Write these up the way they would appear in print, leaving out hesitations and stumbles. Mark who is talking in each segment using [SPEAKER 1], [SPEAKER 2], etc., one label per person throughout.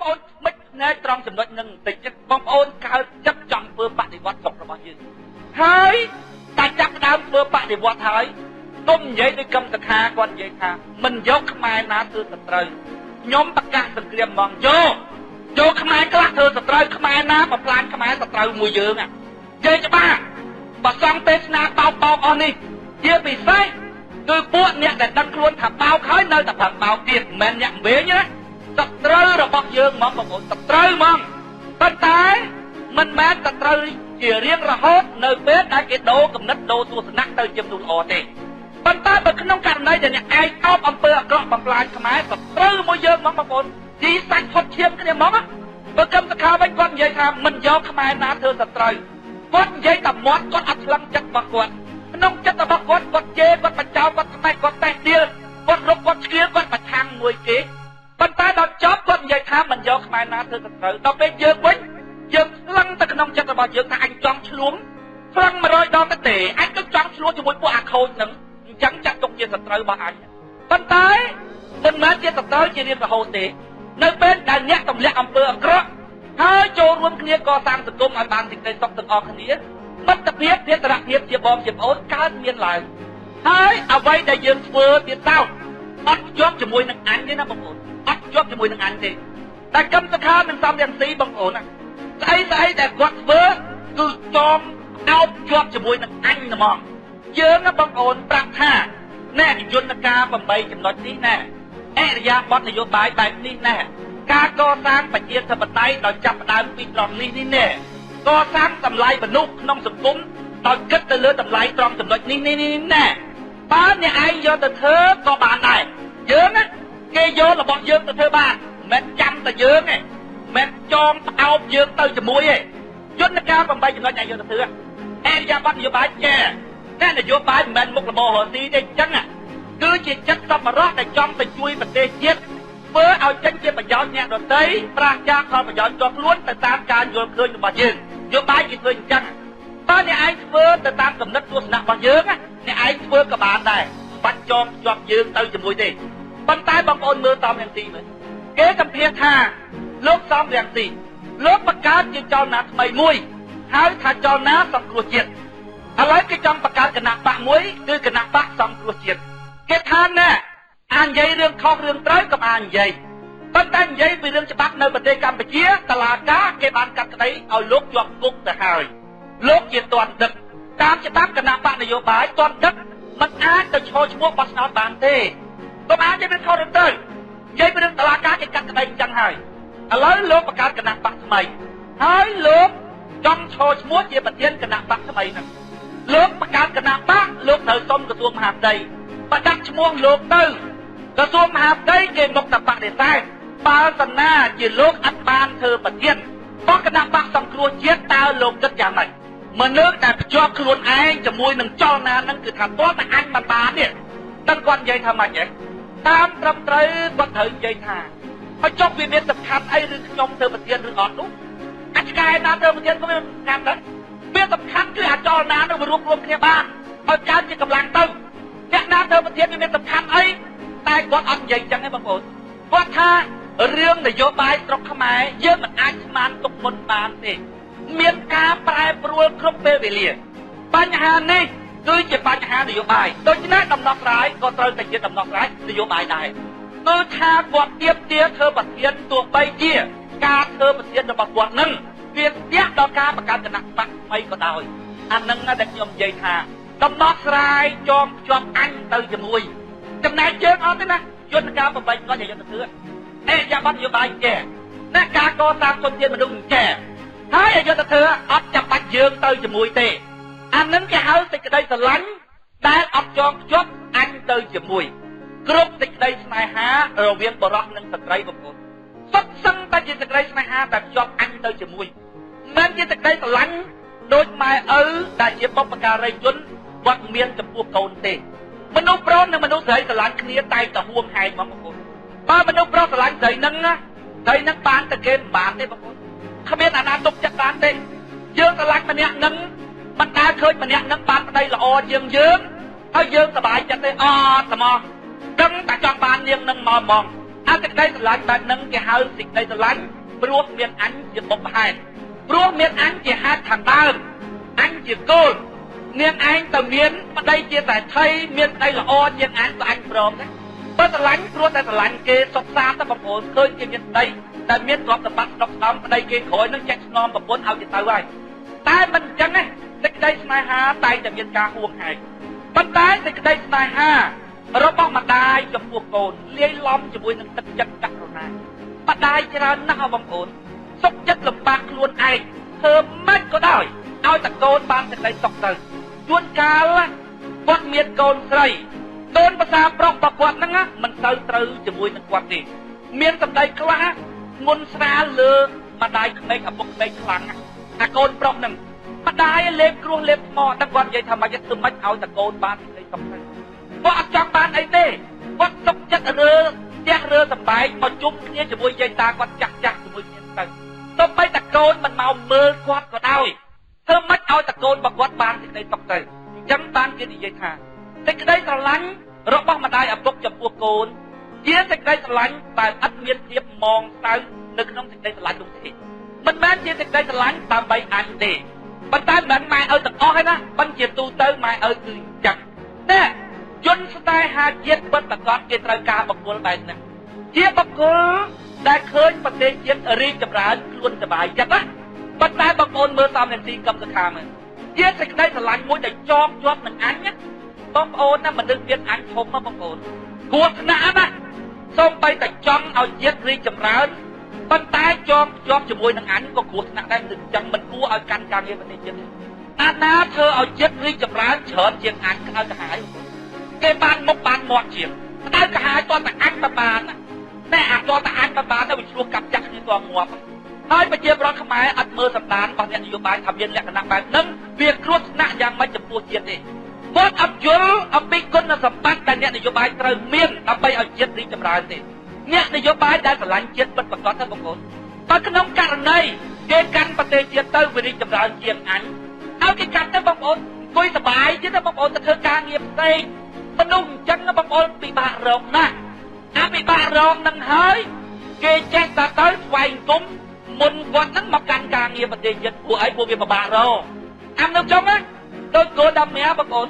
[SPEAKER 1] អូនមិនណែត្រង់ចំណុចនឹងបន្តិចចិត្តបងប្អូនកើតចិត្តចង់ធ្វើបដិវត្តស្រុករបស់យើងហើយតែចាប់ដើមធ្វើបដិវត្តហើយទុំនិយាយដូចកម្មសខាគាត់និយាយថាមិនយកខ្មែរណាធ្វើសត្រូវខ្ញុំប្រកាសសង្គ្រាមហ្មងយកខ្មែរខ្លះធ្វើសត្រូវខ្មែរណាបំផ្លាញខ្មែរសត្រូវមួយយើងនិយាយច្បាស់បើសង់ទេសនាបោកអស់នេះជាពិសេសគឺពួកអ្នកដែលដឹងខ្លួនថាបោកហើយនៅតែប្រឹងបោកទៀតមិនមែនអ្នកវិញណាសត្រូវរបស់យើងហ្មងបងប្អូនសត្រូវហ្មងប៉ុន្តែមិនមែនសត្រូវជារៀងរហូតនៅពេលដែលគេដូរគំនិតដូរទស្សនៈទៅជាមនុស្សល្អទេប៉ុន្តែបើក្នុងករណីដែលអ្នកឯងអោបអំពើអាក្រក់បំផ្លាញខ្មែរសត្រូវមួយយើងហ្មងបងប្អូនជីសាច់ផុតឈាមគ្នាហ្មងបើកម្មសខាវិញគាត់និយាយថាមិនយកខ្មែរណាធ្វើសត្រូវគាត់និយាយតែមាត់គាត់អត់ឆ្លងចិត្តរបស់គាត់ក្នុងចិត្តរបស់គាត់ជេរគាត់បញ្ចោលគាត់ស្បែកគាត់តេះទៀលគាត់រកគាត់ឆ្កៀលគាត់ប្រឆាំងមួយគេប៉ុន្តែដល់ចប់គាត់និយាយថាមិនយកខ្មែរណាធ្វើសត្រូវដល់ពេលយើងវិញយើងឆ្លងទៅក្នុងចិត្តរបស់យើងថាអញចង់ឆ្លងឆ្លង100ដងទៅទេអញទៅចង់ឆ្លងជាមួយពួកអាខូចនឹងអញ្ចឹងចាត់ទុកជាសត្រូវរបស់អញប៉ុន្តែមិនមែនជាសត្រូវជារៀងរហូតទេនៅពេលដែលអ្នកទម្លាក់អំពើអាក្រក់ហើយចូលរួមគ្នាកសាងសង្គមឲ្យបានសេចក្តីសុខទាំងអស់គ្នាមិត្តភាពភេទរភាពជាបងជាប្អូនកើតមានឡើងហើយអ្វីដែលយើងធ្វើទៀតទៅអត់ជាប់ជាមួយនឹងអញទេណាបងប្អូនអត់ជាប់ជាមួយនឹងអញទេតែកម្មសខានឹងសំរាំងស៊ីបងប្អូនណាស្អីដែលគាត់ធ្វើគឺចំអោបជាប់ជាមួយនឹងអញហ្មងយើងណាបងប្អូនប្រាប់ថាណែយន្តការ8ចំណុចនេះណែអរិយាប័ត្រនយោបាយបែបនេះណែការកសាងប្រជាធិបតេយ្យដោយចាប់ផ្ដើមពីត្រង់នេះណែកសាងតម្លៃមនុស្សក្នុងសង្គមដោយគិតទៅលើតម្លៃត្រង់ចំណុចនេះណែបើអ្នកឯងយកទៅធ្វើក៏បានដែរយើងណាគេយករបស់យើងទៅធ្វើបានមិនចាំតែយើងទេមិនចងផ្អោបយើងទៅជាមួយទេយន្តការ8ចំណុចដែលយកទៅធ្វើអរិយាប័ត្រនយោបាយចេះតែនយោបាយមិនមែនមុខរបររស៊ីទេអញ្ចឹងគឺជាចិត្តសប្បុរសដែលចង់ទៅជួយប្រទេសជាតិធ្វើឲ្យចេញជាប្រយោជន៍អ្នកដទៃប្រាសចាកផលប្រយោជន៍ជាប់ខ្លួនទៅតាមការយល់ឃើញរបស់យើងនយោបាយគេធ្វើអញ្ចឹងបើអ្នកឯងធ្វើទៅតាមគំនិតទស្សនៈរបស់យើងអ្នកឯងធ្វើក៏បានដែរបាច់ចងជាប់យើងទៅជាមួយទេប៉ុន្តែបងប្អូនមើលសំរាំងស៊ីមើលគេសម្ភាសថាលោកសំរាំងស៊ីលោកបង្កើតជាចលនាថ្មីមួយហៅថាចលនាសង្គ្រោះជាតិឥឡូវគេចង់បង្កើតគណៈបកមួយគឺគណៈបកសង្គ្រោះជាតិគេថាណែអានិយាយរឿងខុសរឿងត្រូវក៏អានិយាយប៉ុន្តែនិយាយពីរឿងច្បាប់នៅប្រទេសកម្ពុជាតឡាការគេបានកាត់ក្តីឲ្យលោកជាប់គុកទៅហើយលោកជាទាន់ដឹកតាមច្បាប់គណៈបកនយោបាយទាន់ដឹកមិនអាចទៅឈរឈ្មោះបោះឆ្នោតបានទេក៏អាចនិយាយពីខុសរឿងត្រូវនិយាយពីរឿងតឡាការគេកាត់ក្តីអញ្ចឹងហើយឥឡូវលោកបង្កើតគណៈបកថ្មីហើយលោកចង់ឈរឈ្មោះជាប្រធានគណៈបកថ្មីហ្នឹងលោកបង្កើតគណៈបកលោកត្រូវសុំក្រសួងមហាផ្ទៃបើដាក់ឈ្មោះលោកទៅក្រសួងមហាផ្ទៃគេមកតែបដិសេធបើសិនណាជាលោកអត់បានធ្វើប្រធានបកគណៈបកសង្គ្រោះជាតិតើលោកគិតយ៉ាងម៉េចមនុស្សដែលភ្ជាប់ខ្លួនឯងជាមួយនឹងចលនាហ្នឹងគឺថាទាល់តែអញមិនបាននេះដឹងគាត់និយាយថាម៉េចហ៎តាមត្រឹមត្រូវគាត់ត្រូវនិយាយថាហើយចុះវាមានសំខាន់អីឬខ្ញុំធ្វើប្រធានឬអត់នោះអច្ឆកាយណាធ្វើប្រធានក៏មានសំខាន់ដែរវាសំខាន់គឺអាចលណានឹងរួមគ្នាបានឲ្យកើតជាកម្លាំងទៅអ្នកណាធ្វើប្រធានវាមានសំខាន់អីតែគាត់អត់និយាយចឹងទេបងប្អូនគាត់ថារឿងនយោបាយស្រុកខ្មែរយើងមិនអាចស្មានទុកមុនបានទេមានការប្រែប្រួលគ្រប់ពេលវេលាបញ្ហានេះគឺជាបញ្ហានយោបាយដូច្នេះដំណោះស្រាយក៏ត្រូវតែជាដំណោះស្រាយនយោបាយដែរគឺថាគាត់ទៀមទាធ្វើប្រធានទោះបីជាការធ្វើប្រធានរបស់គាត់នឹងវាស្ទះដល់ការបង្កើតគណៈបកថ្មីក៏ដោយអានឹងដែលខ្ញុំនិយាយថាដំណោះស្រាយចងភ្ជាប់អញទៅជាមួយចំណែកយើងអត់ទេណាយន្តការ8គាត់យកទៅធ្វើអេយ៉ាប័ណ្ណនយោបាយចេះណាការកសាងធនធានមនុស្សចេះហើយយកទៅធ្វើអត់ចាំបាច់យើងទៅជាមួយទេអានឹងគេហៅសេចក្តីស្រឡាញ់ដែលអត់ចងភ្ជាប់អញទៅជាមួយគ្រប់សេចក្តីស្នេហារវាងបរិសុទ្ធនិងស្ត្រីបងប្អូនសុទ្ធសឹងតែជាសេចក្តីស្នេហាដែលភ្ជាប់អញទៅជាមួយមិនជាសេចក្តីស្រឡាញ់ដូចម៉ែឪដែលជាបុព្វការីជនគាត់មានចំពោះកូនទេមនុស្សប្រុសនិងមនុស្សស្រីស្រឡាញ់គ្នាតែតែហួងហែងបងប្អូនបើមនុស្សប្រុសស្រឡាញ់ស្រីនឹងណាស្រីនឹងបានតែគេមិនបានទេបងប្អូនគ្មានអាណាទុកចិត្តបានទេយើងស្រឡាញ់ម្នាក់នឹងមិនដែលឃើញម្នាក់នឹងបានប្តីល្អជាងយើងហើយយើងសប្បាយចិត្តទេអត់តែមកដឹងតែចង់បាននាងនឹងមកហ្មងអាសេចក្តីស្រឡាញ់បែបហ្នឹងគេហៅសេចក្តីស្រឡាញ់ ព្រោះមានអញជាបុព្វហេតុព្រោះមានអញជាហេតុខាងដើមអញជាគោលនាងឯងទៅមានប្តីជាតែថៃមានប្តីល្អជាងអញក៏អញព្រមដែរបើស្រឡាញ់ព្រោះតែស្រឡាញ់គេសុខសាន្តតែបងប្អូនឃើញគេមានប្តីតែមានទ្រព្យសម្បត្តិស្ដុកស្ដំប្តីគេក្រោយនឹងចេះស្នំប្រពន្ធឲ្យគេទៅហើយតែមិនអញ្ចឹងទេសេចក្តីស្នេហាតែតែមានការហួងហែងប៉ុន្តែសេចក្តីស្នេហារបស់ម្ដាយចំពោះកូនលាយឡំជាមួយនឹងទឹកចិត្តករុណាម្ដាយច្រើនណាស់បងប្អូនសុខចិត្តលំបាកខ្លួនឯងធ្វើម៉េចក៏ដោយឲ្យតែកូនបានសេចក្តីសុខទៅជួនកាលគាត់មានកូនស្រីកូនភាសាប្រុសរបស់គាត់ហ្នឹងមិនទៅត្រូវជាមួយនឹងគាត់ទេមានសម្ដីខ្លះមុនស្រាលលើម្ដាយក្មេកឪពុកក្មេកខ្លាំងអាកូនប្រុសហ្នឹងម្ដាយលេបគ្រោះលេបថ្មតែគាត់និយាយថាមិនធ្វើម៉េចឲ្យតែកូនបានសេចក្តីសុខទៅគាត់អត់ចង់បានអីទេគាត់សុខចិត្តរើផ្ទះរើសម្បែងមកជុំគ្នាជាមួយយាយតាគាត់ចាស់ជាមួយគ្នាទៅទោះបីតែកូនមិនមកមើលគាត់ក៏ដោយធ្វើម៉េចឲ្យតែកូនរបស់គាត់បានសេចក្តីសុខទៅអញ្ចឹងបានគេនិយាយថាសេចក្តីស្រឡាញ់របស់ម្ដាយឪពុកចំពោះកូនជាសេចក្តីស្រឡាញ់ដែលឥតមានភាពមងសៅនៅក្នុងសេចក្តីស្រឡាញ់នោះទេមិនមែនជាសេចក្តីស្រឡាញ់ដើម្បីអញទេប៉ុន្តែមិនម៉ែឪទាំងអស់ទេណាប៉ុន្តែជាទូទៅម៉ែឪគឺអញ្ចឹងតែជនស្នេហាជាតិពិតប្រាកដគេត្រូវការបុគ្គលបែបហ្នឹងជាបុគ្គលដែលឃើញប្រទេសជាតិរីកចម្រើនខ្លួនសប្បាយចិត្តណាប៉ុន្តែបងប្អូនមើលតាមនាទីកម្មសខាមើលជាសេចក្តីស្រឡាញ់មួយដែលជាប់នឹងអញណាបងប្អូនណាមនុស្សមានអញធំណាបងប្អូនគួរថ្នាក់ណាសូម្បីតែចង់ឲ្យជាតិរីកចម្រើនប៉ុន្តែជាប់ជាមួយនឹងអញក៏គ្រោះថ្នាក់ដែរមិនចឹងមិនគួរឲ្យកាន់ការងារប្រទេសជាតិអាណាធ្វើឲ្យជាតិរីកចម្រើនច្រើនជាងអញក្តៅក្រហាយគេបានមុខបានមាត់ជាងក្តៅក្រហាយតតែអញបានណាតែអាតតែអញបានទៅវាឆ្លោះកាប់ចាក់គ្នាតងាប់ហើយប្រជាប្រដ្ឋខ្មែរអត់មើលសម្ដានរបស់អ្នកនយោបាយថាមានលក្ខណៈបែបហ្នឹងវាគ្រោះថ្នាក់យ៉ាងម៉េចចំពោះជាតិទេគាត់អត់យល់អំពីគុណសម្បត្តិដែលអ្នកនយោបាយត្រូវមានដើម្បីឲ្យជាតិរីកចម្រើនទេអ្នកនយោបាយដែលស្រឡាញ់ជាតិពិតប្រាកដទៅបងប្អូនបើក្នុងករណីគេកាន់ប្រទេសជាតិទៅវារីកចម្រើនជាងអញឲ្យគេកាន់ទៅបងប្អូនអង្គុយសប្បាយទៀតបងប្អូនទៅធ្វើការងារផ្សេងមនុស្សអញ្ចឹងបងប្អូនពិបាករកណាស់អាពិបាករកនឹងហើយគេចេះតែទៅស្វែងគុំមុនគាត់នឹងមកកាន់ការងារប្រទេសជាតិពួកឯងពួកវាពិបាករកអាមនុស្សចឹងណាដូចគោដាមៀបងប្អូន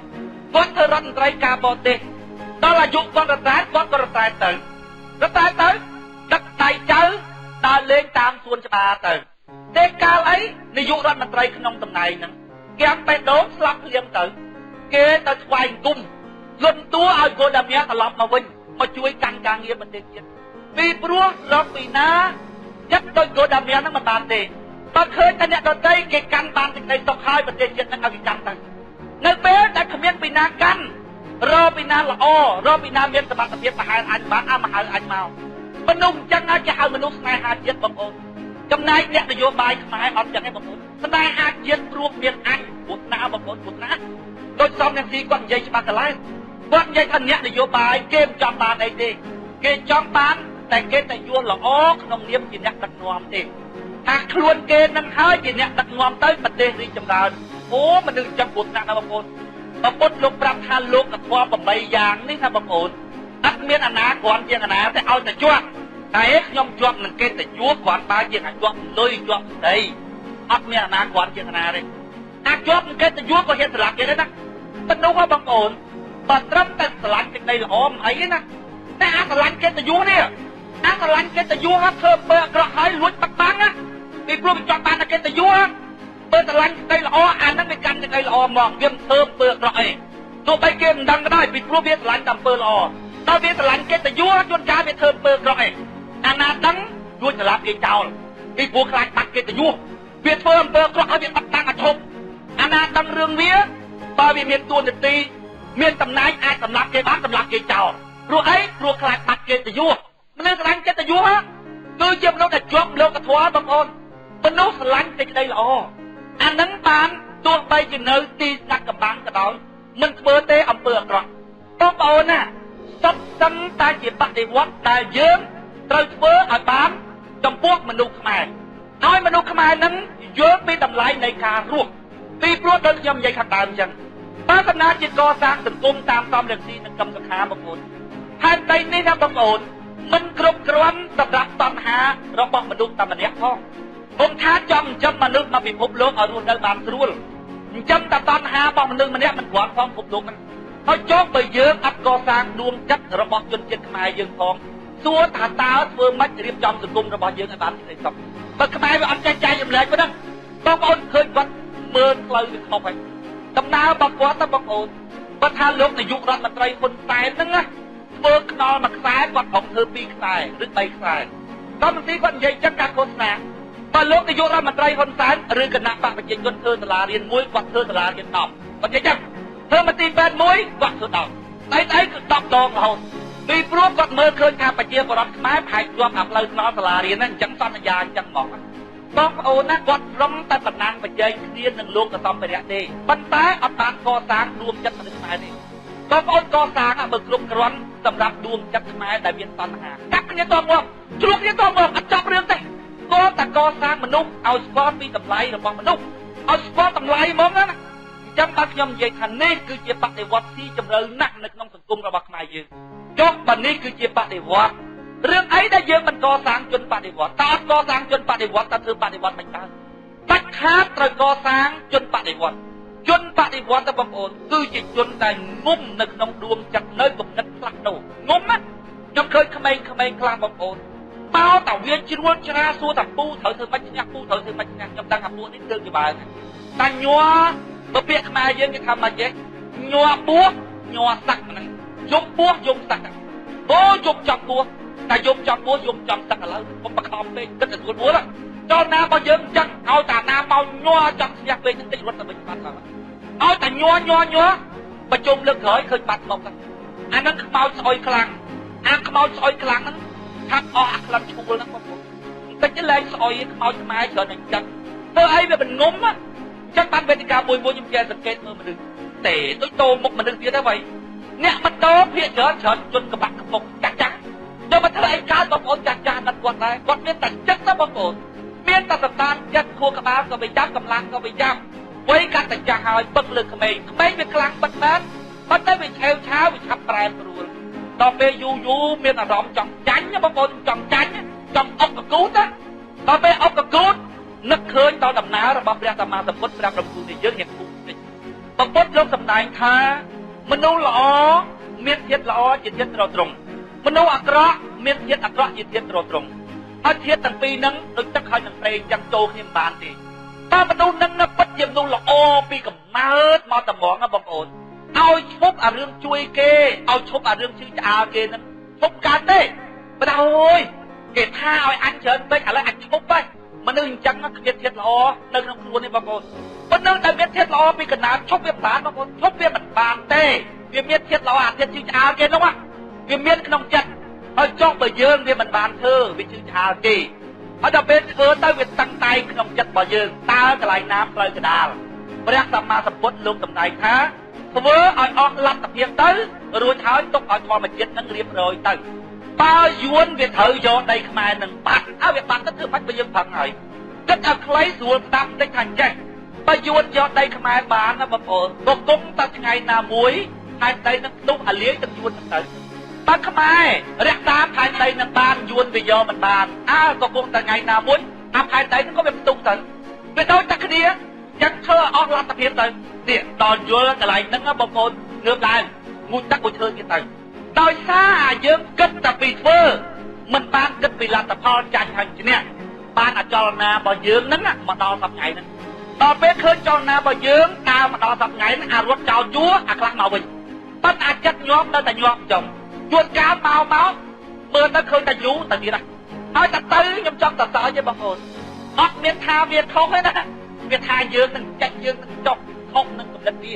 [SPEAKER 1] គាត់ធ្វើរដ្ឋមន្ត្រីការបរទេសដល់អាយុគាត់រតែគាត់ក៏រតែទៅដឹកដៃចៅដើរលេងតាមសួនច្បារទៅទេកាលអីនាយករដ្ឋមន្ត្រីក្នុងតំណែងហ្នឹងគេអំបេះដូងស្លាប់ភ្លាមទៅគេទៅស្វែងគុំលន់តួឲ្យគោដាមៀត្រឡប់មកវិញមកជួយកាន់ការងារប្រទេសជាតិពីព្រោះរកពីណាចិត្តដូចគោដាមៀហ្នឹងមិនបានទេបើឃើញតែអ្នកដទៃគេកាន់បានសេចក្តីសុខហើយប្រទេសជាតិហ្នឹងឲ្យគេកាន់ទៅនៅពេលដែលគ្មានពីណាកាន់រកពីណាល្អរកពីណាមានសមត្ថភាពមហៅអញបានមហៅអញមកមនុស្សអញ្ចឹងគេហៅមនុស្សស្នេហាជាតិបងប្អូនចំណែកអ្នកនយោបាយខ្មែរអត់ចឹងទេបងប្អូនស្នេហាជាតិព្រោះមានអញពុទ្ធណាបងប្អូនពុទ្ធណាដូចសំអ្នកស៊ីគាត់និយាយច្បាស់កន្លែងគាត់និយាយថាអ្នកនយោបាយគេមិនចង់បានអីទេគេចង់បានតែគេតែយល់ល្អក្នុងនាមជាអ្នកដឹកនាំទេថាខ្លួនគេនឹងហើយជាអ្នកដឹកនាំទៅប្រទេសរីកចម្រើនអូមនុស្សចឹងពុទ្ធណាបងប្អូនពុទ្ធលោកប្រាប់ថាលោកធម៌8យ៉ាងនេះណាបងប្អូនអត់មានអាណាគ្រាន់ជាងអាណាតែឲ្យតែជាប់តែខ្ញុំជាប់នឹងគេតែយួរគ្រាន់បើជាងអាចជាប់លុយជាប់ស្ដីអត់មានអាណាគ្រាន់ជាងអាណាទេអាចជាប់នឹងគេតែយួរក៏ហ៊ានស្លាប់គេដែរណាមនុស្សបងប្អូនបើត្រឹមតែស្រឡាញ់សេចក្តីល្អមិនអីទេណាតែអាស្រឡាញ់គេតែយួរនេះអាស្រឡាញ់គេតែយួរធ្វើបើអាក្រក់ហើយលួចបាត់បាំងណាពីព្រោះវាជាប់បានតែគេតែយួរបើស្រឡាញ់សេចក្តីល្អអាហ្នឹងវាកាន់សេចក្តីល្អមកវាមិនធ្វើបើអាក្រក់អីទោះបីគេមិនដឹងក៏ដោយពីព្រោះវាស្រឡាញ់តែអំពើល្អដល់វាស្រឡាញ់គេទៅយួរជួនកាលវាធ្វើអំពើក្រក់ឯងអាណាដឹងលួចសម្លាប់គេចោលពីព្រោះខ្លាចបាត់គេទៅយួរវាធ្វើអំពើក្រក់ឲ្យវាបាត់តាំងឲ្យឈប់អាណាដឹងរឿងវាបើវាមានទួនាទីមានតំណែងអាចសម្លាប់គេបានសម្លាប់គេចោលព្រោះអីព្រោះខ្លាចបាត់គេទៅយួរមនុស្សស្រឡាញ់គេទៅយួរគឺជាមនុស្សដែលជាប់លោកធម៌បងប្អូនមនុស្សស្រឡាញ់សេចក្តីល្អអានឹងបានទោះបីជានៅទីស្នាក់កំបាំងក៏ដោយមិនធ្វើទេអំពើអាក្រក់បងប្អូនណាសុទ្ធសឹងតែជាបដិវត្តដែលយើងត្រូវធ្វើឲ្យបានចំពោះមនុស្សខ្មែរឲ្យមនុស្សខ្មែរនឹងយល់ពីតម្លៃនៃការរស់ពីព្រោះដូចខ្ញុំនិយាយខាងដើមអញ្ចឹងបើកំណត់ជាកសាងសង្គមតាមសំរងស៊ីនិងកម្មសខាបងប្អូនហេតុតែនេះណាបងប្អូន មិនគ្រប់គ្រាន់សម្រាប់តណ្ហារបស់មនុស្សតែម្នាក់ផងខ្ញុំថាចំមនុស្សមកពិភពលោកឲ្យរស់នៅបានស្រួលអញ្ចឹងតែតណ្ហារបស់មនុស្សម្នាក់មិនគ្រាន់ផងពិភពលោកហ្នឹងហើយចុះបើយើងអត់កសាងដួងចិត្តរបស់ជនជាតិខ្មែរយើងផងសួរថាតើធ្វើម៉េចរៀបចំសង្គមរបស់យើងឲ្យបានសេចក្តីសុខបើខ្មែរវាអត់ចេះចែករំលែកប៉ុណ្ណឹងបងប្អូនឃើញគាត់មើលផ្លូវវាខុសហើយដំណើររបស់គាត់ទៅបងប្អូនបើថាលោកនាយករដ្ឋមន្ត្រីហ៊ុនសែនហ្នឹងណាធ្វើខ្នល់មួយខ្សែគាត់ប្រងធ្វើ2ខ្សែឬ3ខ្សែតាមទីគាត់និយាយចឹងការឃោសនាបើលោកនាយករដ្ឋមន្ត្រីហ៊ុនសែនឬគណៈបកប្រជាជនធ្វើសាលារៀនមួយគាត់ធ្វើសាលារៀន10គាត់និយាយចឹងធ្វើមន្ទីរពេទ្យមួយគាត់ធ្វើ10ស្អីគឺ10ដងរហូតពីព្រោះគាត់មើលឃើញថាប្រជាពលរដ្ឋខ្មែរផែកជាប់អាផ្លូវថ្នល់សាលារៀនហ្នឹងអញ្ចឹងសន្យាអញ្ចឹងហ្មងបងប្អូនណាគាត់ព្រមតែបណ្ណាំប្រជែងគ្នានឹងលោកកសំភារៈទេប៉ុន្តែអត់បានកសាងដួងចិត្តមនុស្សខ្មែរទេបងប្អូនកសាងបើគ្រប់គ្រាន់សម្រាប់ដួងចិត្តខ្មែរដែលមានតណ្ហាកាប់គ្នាតមកជ្រុលគ្នាតមកអត់ចាប់រឿងទេគាត់តែកសាងមនុស្សឲ្យស្គាល់ពីតម្លៃរបស់មនុស្សឲ្យស្គាល់តម្លៃហ្មងណាចាំបាទខ្ញុំនិយាយថានេះគឺជាបដិវត្តទីជម្រៅណាស់នៅក្នុងសង្គមរបស់ខ្មែរយើងចុះបើនេះគឺជាបដិវត្តរឿងអីដែលយើងមិនកសាងជនបដិវត្តតើអត់កសាងជនបដិវត្តតើធ្វើបដិវត្តមិនកើតបាច់ខាតត្រូវកសាងជនបដិវត្តជនបដិវត្តទៅបងប្អូនគឺជាជនដែលងុំនៅក្នុងដួងចិត្តនៅគំនិតផ្លាស់ប្ដូรงុំណាខ្ញុំឃើញក្មេងៗខ្លះបងប្អូនមកតែវាជ្រួលច្រាសួរថាពូត្រូវធ្វើម៉េចឈ្នះពូត្រូវធ្វើម៉េចឈ្នះខ្ញុំដឹងថាពូនេះទើបជាបើតែញ័របើពាក្យខ្មែរយើងគេថាម៉េចទេញ័របួសញ័រសាក់ហ្នឹងយំបួសយំសាក់អូយំចំបួសតែយំចំបួសយំចំសាក់ឥឡូវខ្ញុំបខំពេកគិតតែស្រួលបួសចោលណាបើយើងចឹងឲ្យតាណាមកញ័រចំស្ទះពេកបន្តិចរត់ទៅវិញបាត់ហើយឲ្យតែញ័រប្រជុំលើកក្រោយឃើញបាត់មកហ្នឹងអាហ្នឹងខ្មោចស្អុយខ្លាំងអាខ្មោចស្អុយខ្លាំងហ្នឹងថាអស់អាក្លិនឈ្មោះហ្នឹងបងប្អូនបន្តិចលែងស្អុយខ្មោចខ្មែរច្រើនតែចឹងធ្វើអីវាមិនងុំណាចឹងបានវេទិកាមួយខ្ញុំចេះសង្កេតមើលមនុស្សទេដូចតោមុខមនុស្សទៀតទៅវិញអ្នកមិនតោភាកច្រើនជន់ក្បាក់ក្បុកចាស់យកមកធ្វើអីកើតបងប្អូនចាស់ណាត់គាត់ដែរគាត់មានតែចិត្តណាបងប្អូនមានតែសតានចិត្តខួរក្បាលក៏វាចាប់កម្លាំងក៏វាចាប់វ័យកាត់តែចាស់ហើយពឹកលើក្មេងវាខ្លាំងបិទមែនប៉ុន្តែវាឆាវវាឆាប់ប្រែប្រួលដល់ពេលយូរមានអារម្មណ៍ចង់ចាញ់បងប្អូនចង់ចាញ់ចង់អុកកកូតណាដល់ពេលអុកកកូតនឹកឃើញដល់ដំណើររបស់ព្រះសម្មាសម្ពុទ្ធប្រាប់រំពូនេះយើងរៀបគូតិចបំពុតលោកសម្ដែងថាមនុស្សល្អមានចិត្តល្អជាចិត្តត្រត្រង់មនុស្សអាក្រក់មានចិត្តអាក្រក់ជាចិត្តត្រត្រង់ហើយចិត្តទាំងពីរហ្នឹងដូចទឹកហើយនឹងប្រេងចាំចូលគ្នាមិនបានទេតើមនុស្សហ្នឹងពិតជាមនុស្សល្អពីកំណើតមកតែហ្មងណាបងប្អូនឲ្យឈប់អារឿងជួយគេឲ្យឈប់អារឿងជឿឆ្អាលគេហ្នឹងឈប់កើតទេបើអើយគេថាឲ្យអញច្រើនពេកឥឡូវអញឈប់ទៅមនុស្សអញ្ចឹងគ្មានធាតុល្អនៅក្នុងខ្លួននេះបងប្អូនប៉ុន្តែតែមានធាតុល្អពីកណ្ដាលឈប់វាបានបងប្អូនឈប់វាមិនបានទេវាមានធាតុល្អអាធាតុជឿឆ្អាលគេនោះវាមានក្នុងចិត្តហើយចុះបើយើងវាមិនបានធ្វើវាជឿឆ្អាលគេហើយដល់ពេលធ្វើទៅវាតាំងតែងក្នុងចិត្តរបស់យើងតើកន្លែងណាផ្លូវកណ្ដាលព្រះសម្មាសម្ពុទ្ធលោកសម្ដែងថាធ្វើឲ្យអស់លទ្ធភាពទៅរួចហើយទុកឲ្យធម្មជាតិនឹងរៀបរយទៅបើយួនវាត្រូវយកដីខ្មែរនឹងបាត់ហើយវាបាត់ទៅធ្វើបាច់បើយើងផឹងហើយគិតឲ្យខ្លីស្រួលស្ដាប់បន្តិចថាចេះបើយួនយកដីខ្មែរបានណាបងប្អូនក៏គុំតែថ្ងៃណាមួយហើយដីនឹងទុកអាលាយទៅយួនទៅបើខ្មែររក្សាផែនដីនឹងបានយួនវាយកមិនបានក៏គុំតែថ្ងៃណាមួយអាផែនដីនឹងក៏វាផ្ទុកទៅវាដូចតែគ្នាចឹងធ្វើអស់លទ្ធភាពទៅនេះដល់យល់កន្លែងហ្នឹងបងប្អូនងើបឡើងងូតទឹកមួយឈើទៀតទៅដោយសារយើងគិតតែពីធ្វើមិនបានគិតពីលទ្ធផលចាញ់ហើយឈ្នះបានអចលនារបស់យើងហ្នឹងមកដល់សប្តាហ៍ហ្នឹងដល់ពេលឃើញចលនារបស់យើងដើរមកដល់សប្តាហ៍ហ្នឹងអារត់ចោលយួរអាខ្លះមកវិញប៉ុន្តែអាចចិត្តញាប់នៅតែញាប់ចំជួនកាលមកមើលទៅឃើញតែយូរតែទៀតហើយតែទៅខ្ញុំចង់តែសើចទេបងប្អូនអត់មានថាវាខុសទេណាវាថាយើងនឹងចាច់យើងនឹងចុះខុសនឹងកំណត់វា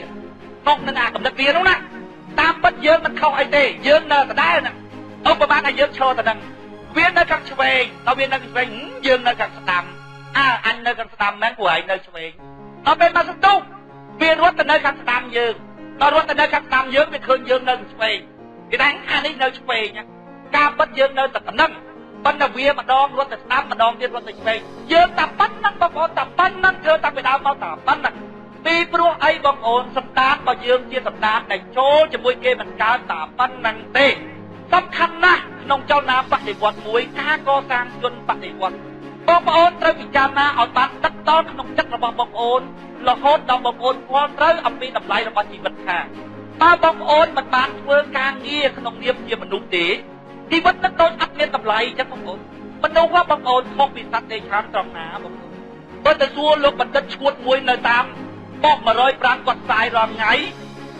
[SPEAKER 1] ខុសនឹងអាកំណត់វានោះណាតាមពិតយើងមិនខុសអីទេយើងនៅដដែលណាឧបមាថាយើងឈរតែនឹងវានៅខាងឆ្វេងដល់វានៅខាងឆ្វេងយើងនៅខាងស្ដាំអញនៅខាងស្ដាំមែនព្រោះឯងនៅឆ្វេងដល់ពេលមកសន្ទុះវារត់ទៅនៅខាងស្ដាំយើងដល់រត់ទៅនៅខាងស្ដាំយើងវាឃើញយើងនៅខាងឆ្វេងគេថាអានេះនៅឆ្វេងការពិតយើងនៅតែប៉ុណ្ណឹងប៉ុន្តែវាម្ដងរត់ទៅស្ដាំម្ដងទៀតរត់ទៅឆ្វេងយើងតែប៉ុណ្ណឹងបងប្អូនតែប៉ុណ្ណឹងធ្វើតែពីដើមមកតែប៉ុណ្ណឹងពីព្រោះអីបងប្អូនសម្ដានរបស់យើងជាសម្ដានដែលចូលជាមួយគេមិនកើតតែប៉ុណ្ណឹងទេសំខាន់ណាស់ ក្នុងចលនាបដិវត្តមួយការកសាងជនបដិវត្តបងប្អូនត្រូវពិចារណាឲ្យបានដិតដល់ក្នុងចិត្តរបស់បងប្អូនរហូតដល់បងប្អូនស្គាល់ត្រូវអំពីតម្លៃរបស់ជីវិតថាតើបងប្អូនមិនបានធ្វើការងារក្នុងនាមជាមនុស្សទេជីវិតនឹងដូចអត់មានតម្លៃចឹងបងប្អូនមនុស្សបងប្អូនខុសពីសត្វទេឆានត្រង់ណាបងប្អូនបើទៅសួរលោកបណ្ឌិតឈួតមួយនៅតាមបក105គាត់ផ្សាយរាល់ថ្ងៃ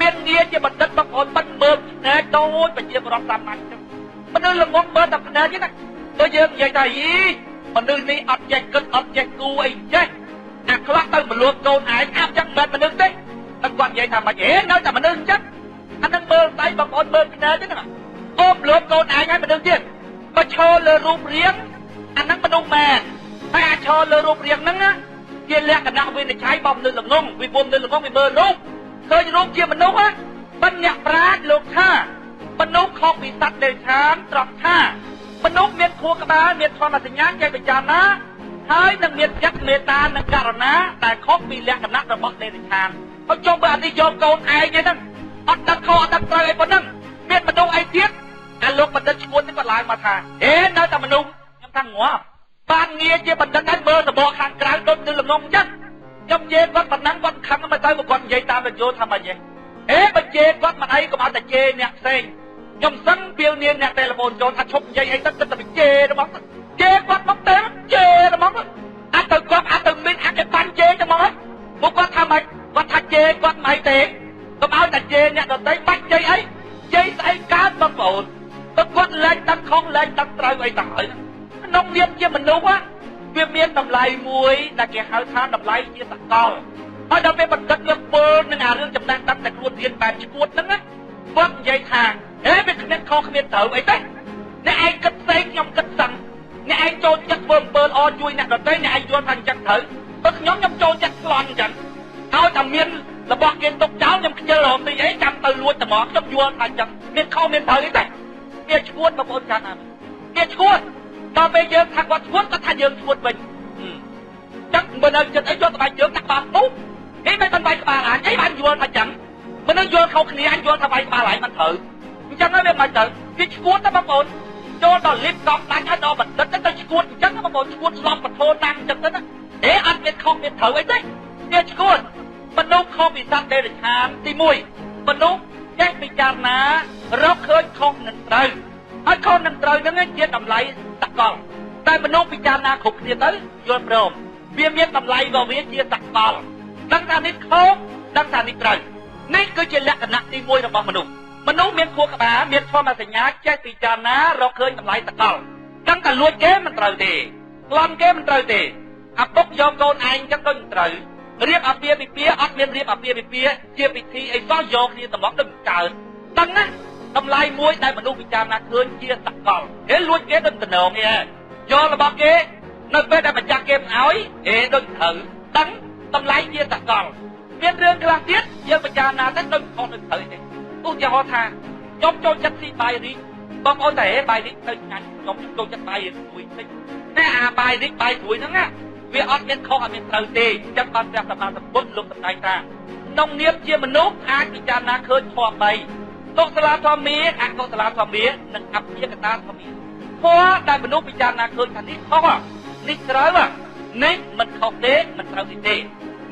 [SPEAKER 1] មានងារជាបណ្ឌិតបងប្អូនមិនមើលភ្នែកដូចប្រជាពលរដ្ឋសាមញ្ញចឹងមនុស្សល្ងងមើលតែភ្នែកទេណាបើយើងនិយាយថាយីមនុស្សនេះអត់ចេះគិតអត់ចេះគូអីចេះអាខ្លះទៅមលួតកូនឯងអាប់ចឹងមិនមនុស្សទេតែគាត់និយាយថាមិនហេនៅតែមនុស្សចឹងអានឹងមើលដៃបងប្អូនមើលភ្នែកទេណាអូមលួតកូនឯងហើយមនុស្សទៀតបើឈរលើរូបរាងអានឹងមនុស្សមែនតែអាចឈរលើរូបរាងហ្នឹងណាជាលក្ខណៈវិនិច្ឆ័យរបស់មនុស្សល្ងងវិបុមមនុស្សល្ងងវាមើលរូបឃើញរូបជាមនុស្សណាមិនអ្នកប្រាជ្ញលោកថាមនុស្សខុសពីសត្វទេឆានត្រង់ថាមនុស្សមានខួរក្បាលមានធម្មសញ្ញាចេះពិចារណាហើយនឹងមានចិត្តមេត្តានិងករុណាដែលខុសពីលក្ខណៈរបស់ទេឆានហើយចុះបើអត់នេះយកកូនឯងហ្នឹងអត់ដឹងខុសអត់ដឹងត្រូវអីប៉ុណ្ណឹងមានមនុស្សអីទៀតអាលោកបណ្ឌិតឈ្មោះនេះគាត់ឡើងមកថាហេនៅតែមនុស្សខ្ញុំថាងាប់បានងារជាបណ្ឌិតហើយមើលសបកខាងក្រៅដូចនៅល្ងងចឹងខ្ញុំនិយាយគាត់ប៉ុណ្ណឹងគាត់ខឹងមកទៅគាត់និយាយតាមរយល់ថាម៉េចហេបើជេរគាត់មិនអីកុំឲ្យតែជេរអ្នកផ្សេងខ្ញុំសឹងពីលនាងអ្នកតែលបូនចូលថាឈប់និយាយអីទៅគិតតែជេររបស់ជេរគាត់មកទេជេររបស់អត់ទៅគាត់អត់ទៅមានអកបាញ់ជេរទៅមកហើយពួកគាត់ថាម៉េចគាត់ថាជេរគាត់មិនអីទេកុំឲ្យតែជេរអ្នកដទៃបាច់ជ័យអីជ័យស្អីកើតបងប្អូនទៅគាត់លែងដឹងខុសលែងដឹងត្រូវអីទៅហើយក្នុងនាមជាមនុស្សវាមានតម្លៃមួយដែលគេហៅថាតម្លៃជាសកលហើយដល់ពេលបណ្ឌិតយើងពើនឹងអារឿងចំណេះដឹងតែខ្លួនរៀនបែបឈួតហ្នឹងណាគាត់និយាយថាហេវាគ្មានខុសគ្មានត្រូវអីទេអ្នកឯងគិតផ្សេងខ្ញុំគិតសឹងអ្នកឯងចូលចិត្តធ្វើអំពើល្អជួយអ្នកដទៃអ្នកឯងយល់ថាអញ្ចឹងត្រូវបើខ្ញុំចូលចិត្តប្លន់អញ្ចឹងឲ្យតែមានរបស់គេទុកចោលខ្ញុំខ្ជិលរហូតទីអីចាំទៅលួចតែមកខ្ញុំយល់ថាអញ្ចឹងមានខុសមានត្រូវអីទេវាឈួតបងប្អូនចាស់ណាស់វាឈួតដល់ពេលយើងថាគាត់ឈួតគាត់ថាយើងឈួតវិញចឹងបើនៅចិត្តអីយកក្បាច់យើងដាក់បាល់ពុះហេមិនបានបាយក្បាលអញអីបានយល់ថាចឹងមនុស្សយល់ខុសគ្នាអញយល់ថាបាយក្បាលអញមិនត្រូវអញ្ចឹងហើយវាមិនទៅវាឈួតតែបងប្អូនចូលដល់លីបកំដាច់ហើយដល់បណ្ឌិតទៅឈួតអញ្ចឹងបងប្អូនឈួតស្លប់បធោណាំអញ្ចឹងទៅណាហេអត់មានខុសមានត្រូវអីទេវាឈួតមនុស្សខុសពីសត្វទេរឆានទី1មនុស្សចេះពិចារណារកឃើញខុសនឹងត្រូវហើយខុសនឹងត្រូវហ្នឹងជាតម្លៃសកលតែមនុស្សពិចារណាគ្រប់គ្នាទៅយល់ព្រមវាមានតម្លៃរបស់វាជាសកលដឹងថានេះខុសដឹងថានេះត្រូវនេះគឺជាលក្ខណៈទី1របស់មនុស្សមានខួរក្បាលមានធម្មសញ្ញាចេះពិចារណារកឃើញតម្លៃសកលដឹងតែលួចគេមិនត្រូវទេប្លន់គេមិនត្រូវទេអាពុកយកកូនឯងចឹងដូចមិនត្រូវរៀបអាពាហ៍ពិពាហ៍អត់មានរៀបអាពាហ៍ពិពាហ៍ជាពិធីអីសោះយកគ្នាតំងទៅកើតដឹងណាតម្លៃមួយដែលមនុស្សពិចារណាឃើញជាសកលហេលួចគេដូចតំណងទេយករបស់គេនៅពេលដែលម្ចាស់គេមិនឲ្យហេដូចត្រូវដឹងតម្លៃជាសកលមានរឿងខ្លះទៀតយើងពិចារណាទៅដូចខុសដូចត្រូវទេឧទាហរណ៍ថាខ្ញុំចូលចិត្តស៊ីបាយរីកបងប្អូនតែហេបាយរីកទៅឆ្ងាញ់ខ្ញុំចូលចិត្តបាយរីកមួយតិចតែអាបាយរីកបាយស្រួយហ្នឹងណាវាអត់មានខុសអត់មានត្រូវទេអញ្ចឹងបានព្រះសម្មាសម្ពុទ្ធលោកសម្ដែងថាក្នុងនាមជាមនុស្សអាចពិចារណាឃើញធម៌3កុសលធម៌អកុសលធម៌និងអព្យាកតាធម៌ធម៌ដែលមនុស្សពិចារណាឃើញថានេះខុសនេះត្រូវនេះមិនខុសទេមិនត្រូវទេ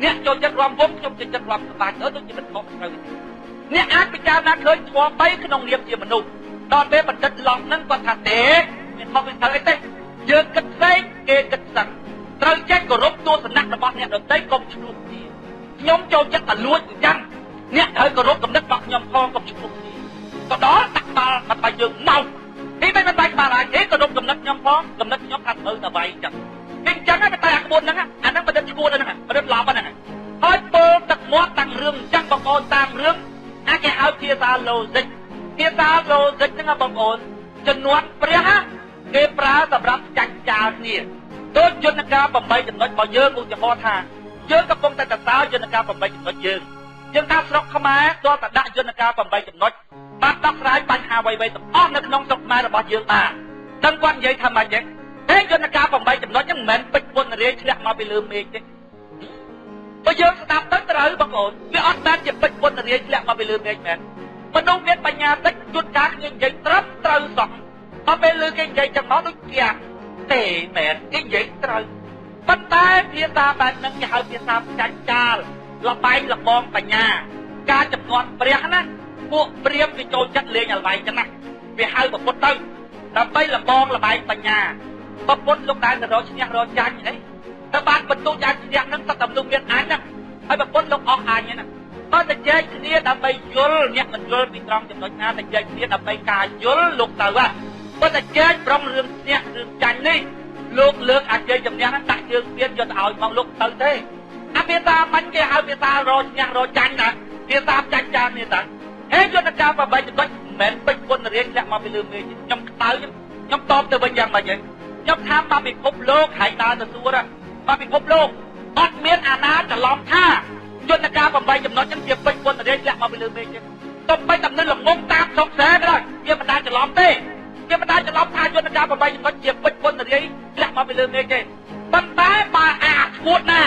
[SPEAKER 1] អ្នកចូលចិត្តរំវងខ្ញុំចូលចិត្តរំក្បាច់ទៅដូចជាមិនខុសត្រូវទេអ្នកអាចពិចារណាឃើញធម៌3ក្នុងនាមជាមនុស្សដល់ពេលបណ្ឌិតឡងហ្នឹងគាត់ថាទេមានខុសមានត្រូវអីទេយើងគិតផ្សេងគេគិតសឹងត្រូវចេះគោរពទស្សនៈរបស់អ្នកដទៃកុំឈ្លោះគ្នាខ្ញុំចូលចិត្តតែលួចអញ្ចឹងអ្នកត្រូវគោរពគំនិតរបស់ខ្ញុំផងកុំឈ្លោះគ្នាក៏ដល់ដាក់បាល់មកបាយយើងមកនេះមិនបាយក្បាលអាចទេគោរពគំនិតខ្ញុំផងគំនិតខ្ញុំថាត្រូវតែវាយអញ្ចឹងអញ្ចឹងតែអាក្បួនហ្នឹងអាហ្នឹងបណ្ឌិតឈួតហ្នឹងបណ្ឌិតឡប់ហ្នឹងហើយពោលទឹកមាត់តាំងរឿងអញ្ចឹងបងប្អូនតាមរឿងអាចគេឲ្យភាសាឡូហ្សិកហ្នឹងបងប្អូនចំនួនព្រះគេប្រើសម្រាប់ចាញ់ចាលគ្នាដូចយន្តការ8ចំណុចរបស់យើងឧទាហរណ៍ថាយើងកំពុងតែសរសើរយន្តការ8ចំណុចយើងថាស្រុកខ្មែរទាល់តែដាក់យន្តការ8ចំណុចបានដោះស្រាយបញ្ហាអ្វីៗទាំងអស់នៅក្នុងស្រុកខ្មែររបស់យើងបានដឹងគាត់និយាយថាម៉េចទេយន្តការ8ចំណុចហ្នឹងមិនមែនពេជ្រពុនរាយធ្លាក់មកពីលើមេឃទេបើយើងស្ដាប់ទៅត្រូវបងប្អូនវាអត់បានជាពេជ្រពុនរាយធ្លាក់មកពីលើមេឃមែនមនុស្សមានបញ្ញាតិចជួនកាលគ្នានិយាយត្រឹមត្រូវសោះ អត់ពេលលើគេនិយាយចឹងមកដូចគេទេមែនគេនិយាយត្រូវប៉ុន្តែភាសាបែបហ្នឹងគេហៅភាសាចាច់ចាលលបែងលបងបញ្ញាការចំនួនព្រះណាពួកព្រាហ្មណ៍គេចូលចិត្តលេងលបែងចឹងណាវាហៅប្រពុតទៅដើម្បីលបងលបែងបញ្ញាប្រពុតលោកដែលទៅរកឈ្នះរកចាញ់អីតែបានបន្ទូចាញ់ឈ្នះហ្នឹងសត្វតែលោកមានអញណាហើយប្រពុតលោកអស់អញណាបើតែចែកគ្នាដើម្បីយល់អ្នកមិនយល់ពីត្រង់ចំណុចណាតែចែកគ្នាដើម្បីការយល់លោកទៅហ่ะបើតែចែកប្រងរឿងឈ្នះរឿងចាញ់នេះលោកលើកអាជ័យជំនះហ្នឹងដាក់ជើងទៀតយកទៅឲ្យមកលោកទៅទេអាភាសាបាញ់គេហៅភាសារកឈ្នះរកចាញ់ណាភាសាចាញ់ចាននេះតាហេយន្តការប្របែកចំណុចមិនមែនពេញពុនរៀនធ្លាក់មកពីលើមេខ្ញុំក្តៅខ្ញុំតបទៅវិញយ៉ាងម៉េចខ្ញុំថាមកពិភពលោកហើយដើរទៅសួរមកពិភពលោកអត់មានអាណាច្រឡំថាយន្តការប្របែកចំណុចហ្នឹងជាពេញពុនរៀនធ្លាក់មកពីលើមេទេទៅបីតំណឹងល្ងងតាមសុកសែក៏ដោយវាមិនដាច់ច្រឡំទេវាមិនដាច់ច្រឡំថាយន្តការប្របែកចំណុចជាពេញពុនរៀនធ្លាក់មកពីលើមេទេប៉ុន្តែបើអាឈួតណា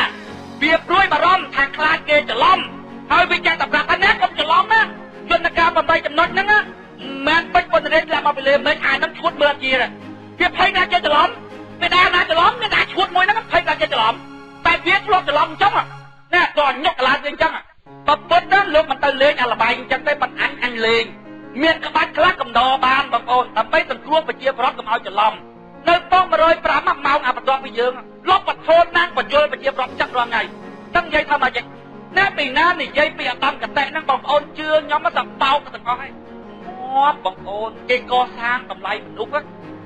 [SPEAKER 1] វាព្រួយបារម្ភថាខ្លាចគេច្រឡំហើយវាចាក់សម្រាប់ថាណាកុំច្រឡំណាយន្តការប្របែកចំណុចហ្នឹងណាមិនពេញពុនរៀនធ្លាក់មកពីលើមេអានឹងឈួតមើលជាវាភ័យណាគេច្រឡំវាដើរណាច្រឡំវាដាក់ឈួតមួយហ្នឹងភ័យណាគេច្រឡំតែវាឆ្លងច្រឡំអញ្ចឹងណាក៏ញុកកលាតវាអញ្ចឹងបើពុតណាលោកមិនទៅលេងអាលបែងអញ្ចឹងទេប៉ុន្តែអញលេងមានក្បាច់ខ្លះកំដរបានបងប្អូនដើម្បីសង្គ្រោះប្រជាប្រដ្ឋកុំឲ្យច្រឡំនៅប៉ុង105ម៉ោងអាបន្ទាប់ពីយើងលបបធនណាបញ្យល់ប្រជាប្រដ្ឋចឹងរាល់ថ្ងៃដឹងនិយាយថាម៉េចណាពីណានិយាយពីអតំកតេហ្នឹងបងប្អូនជឿខ្ញុំទៅបោកទាំងអស់ហើយងាប់បងប្អូនគេកសាងតម្លៃមនុស្ស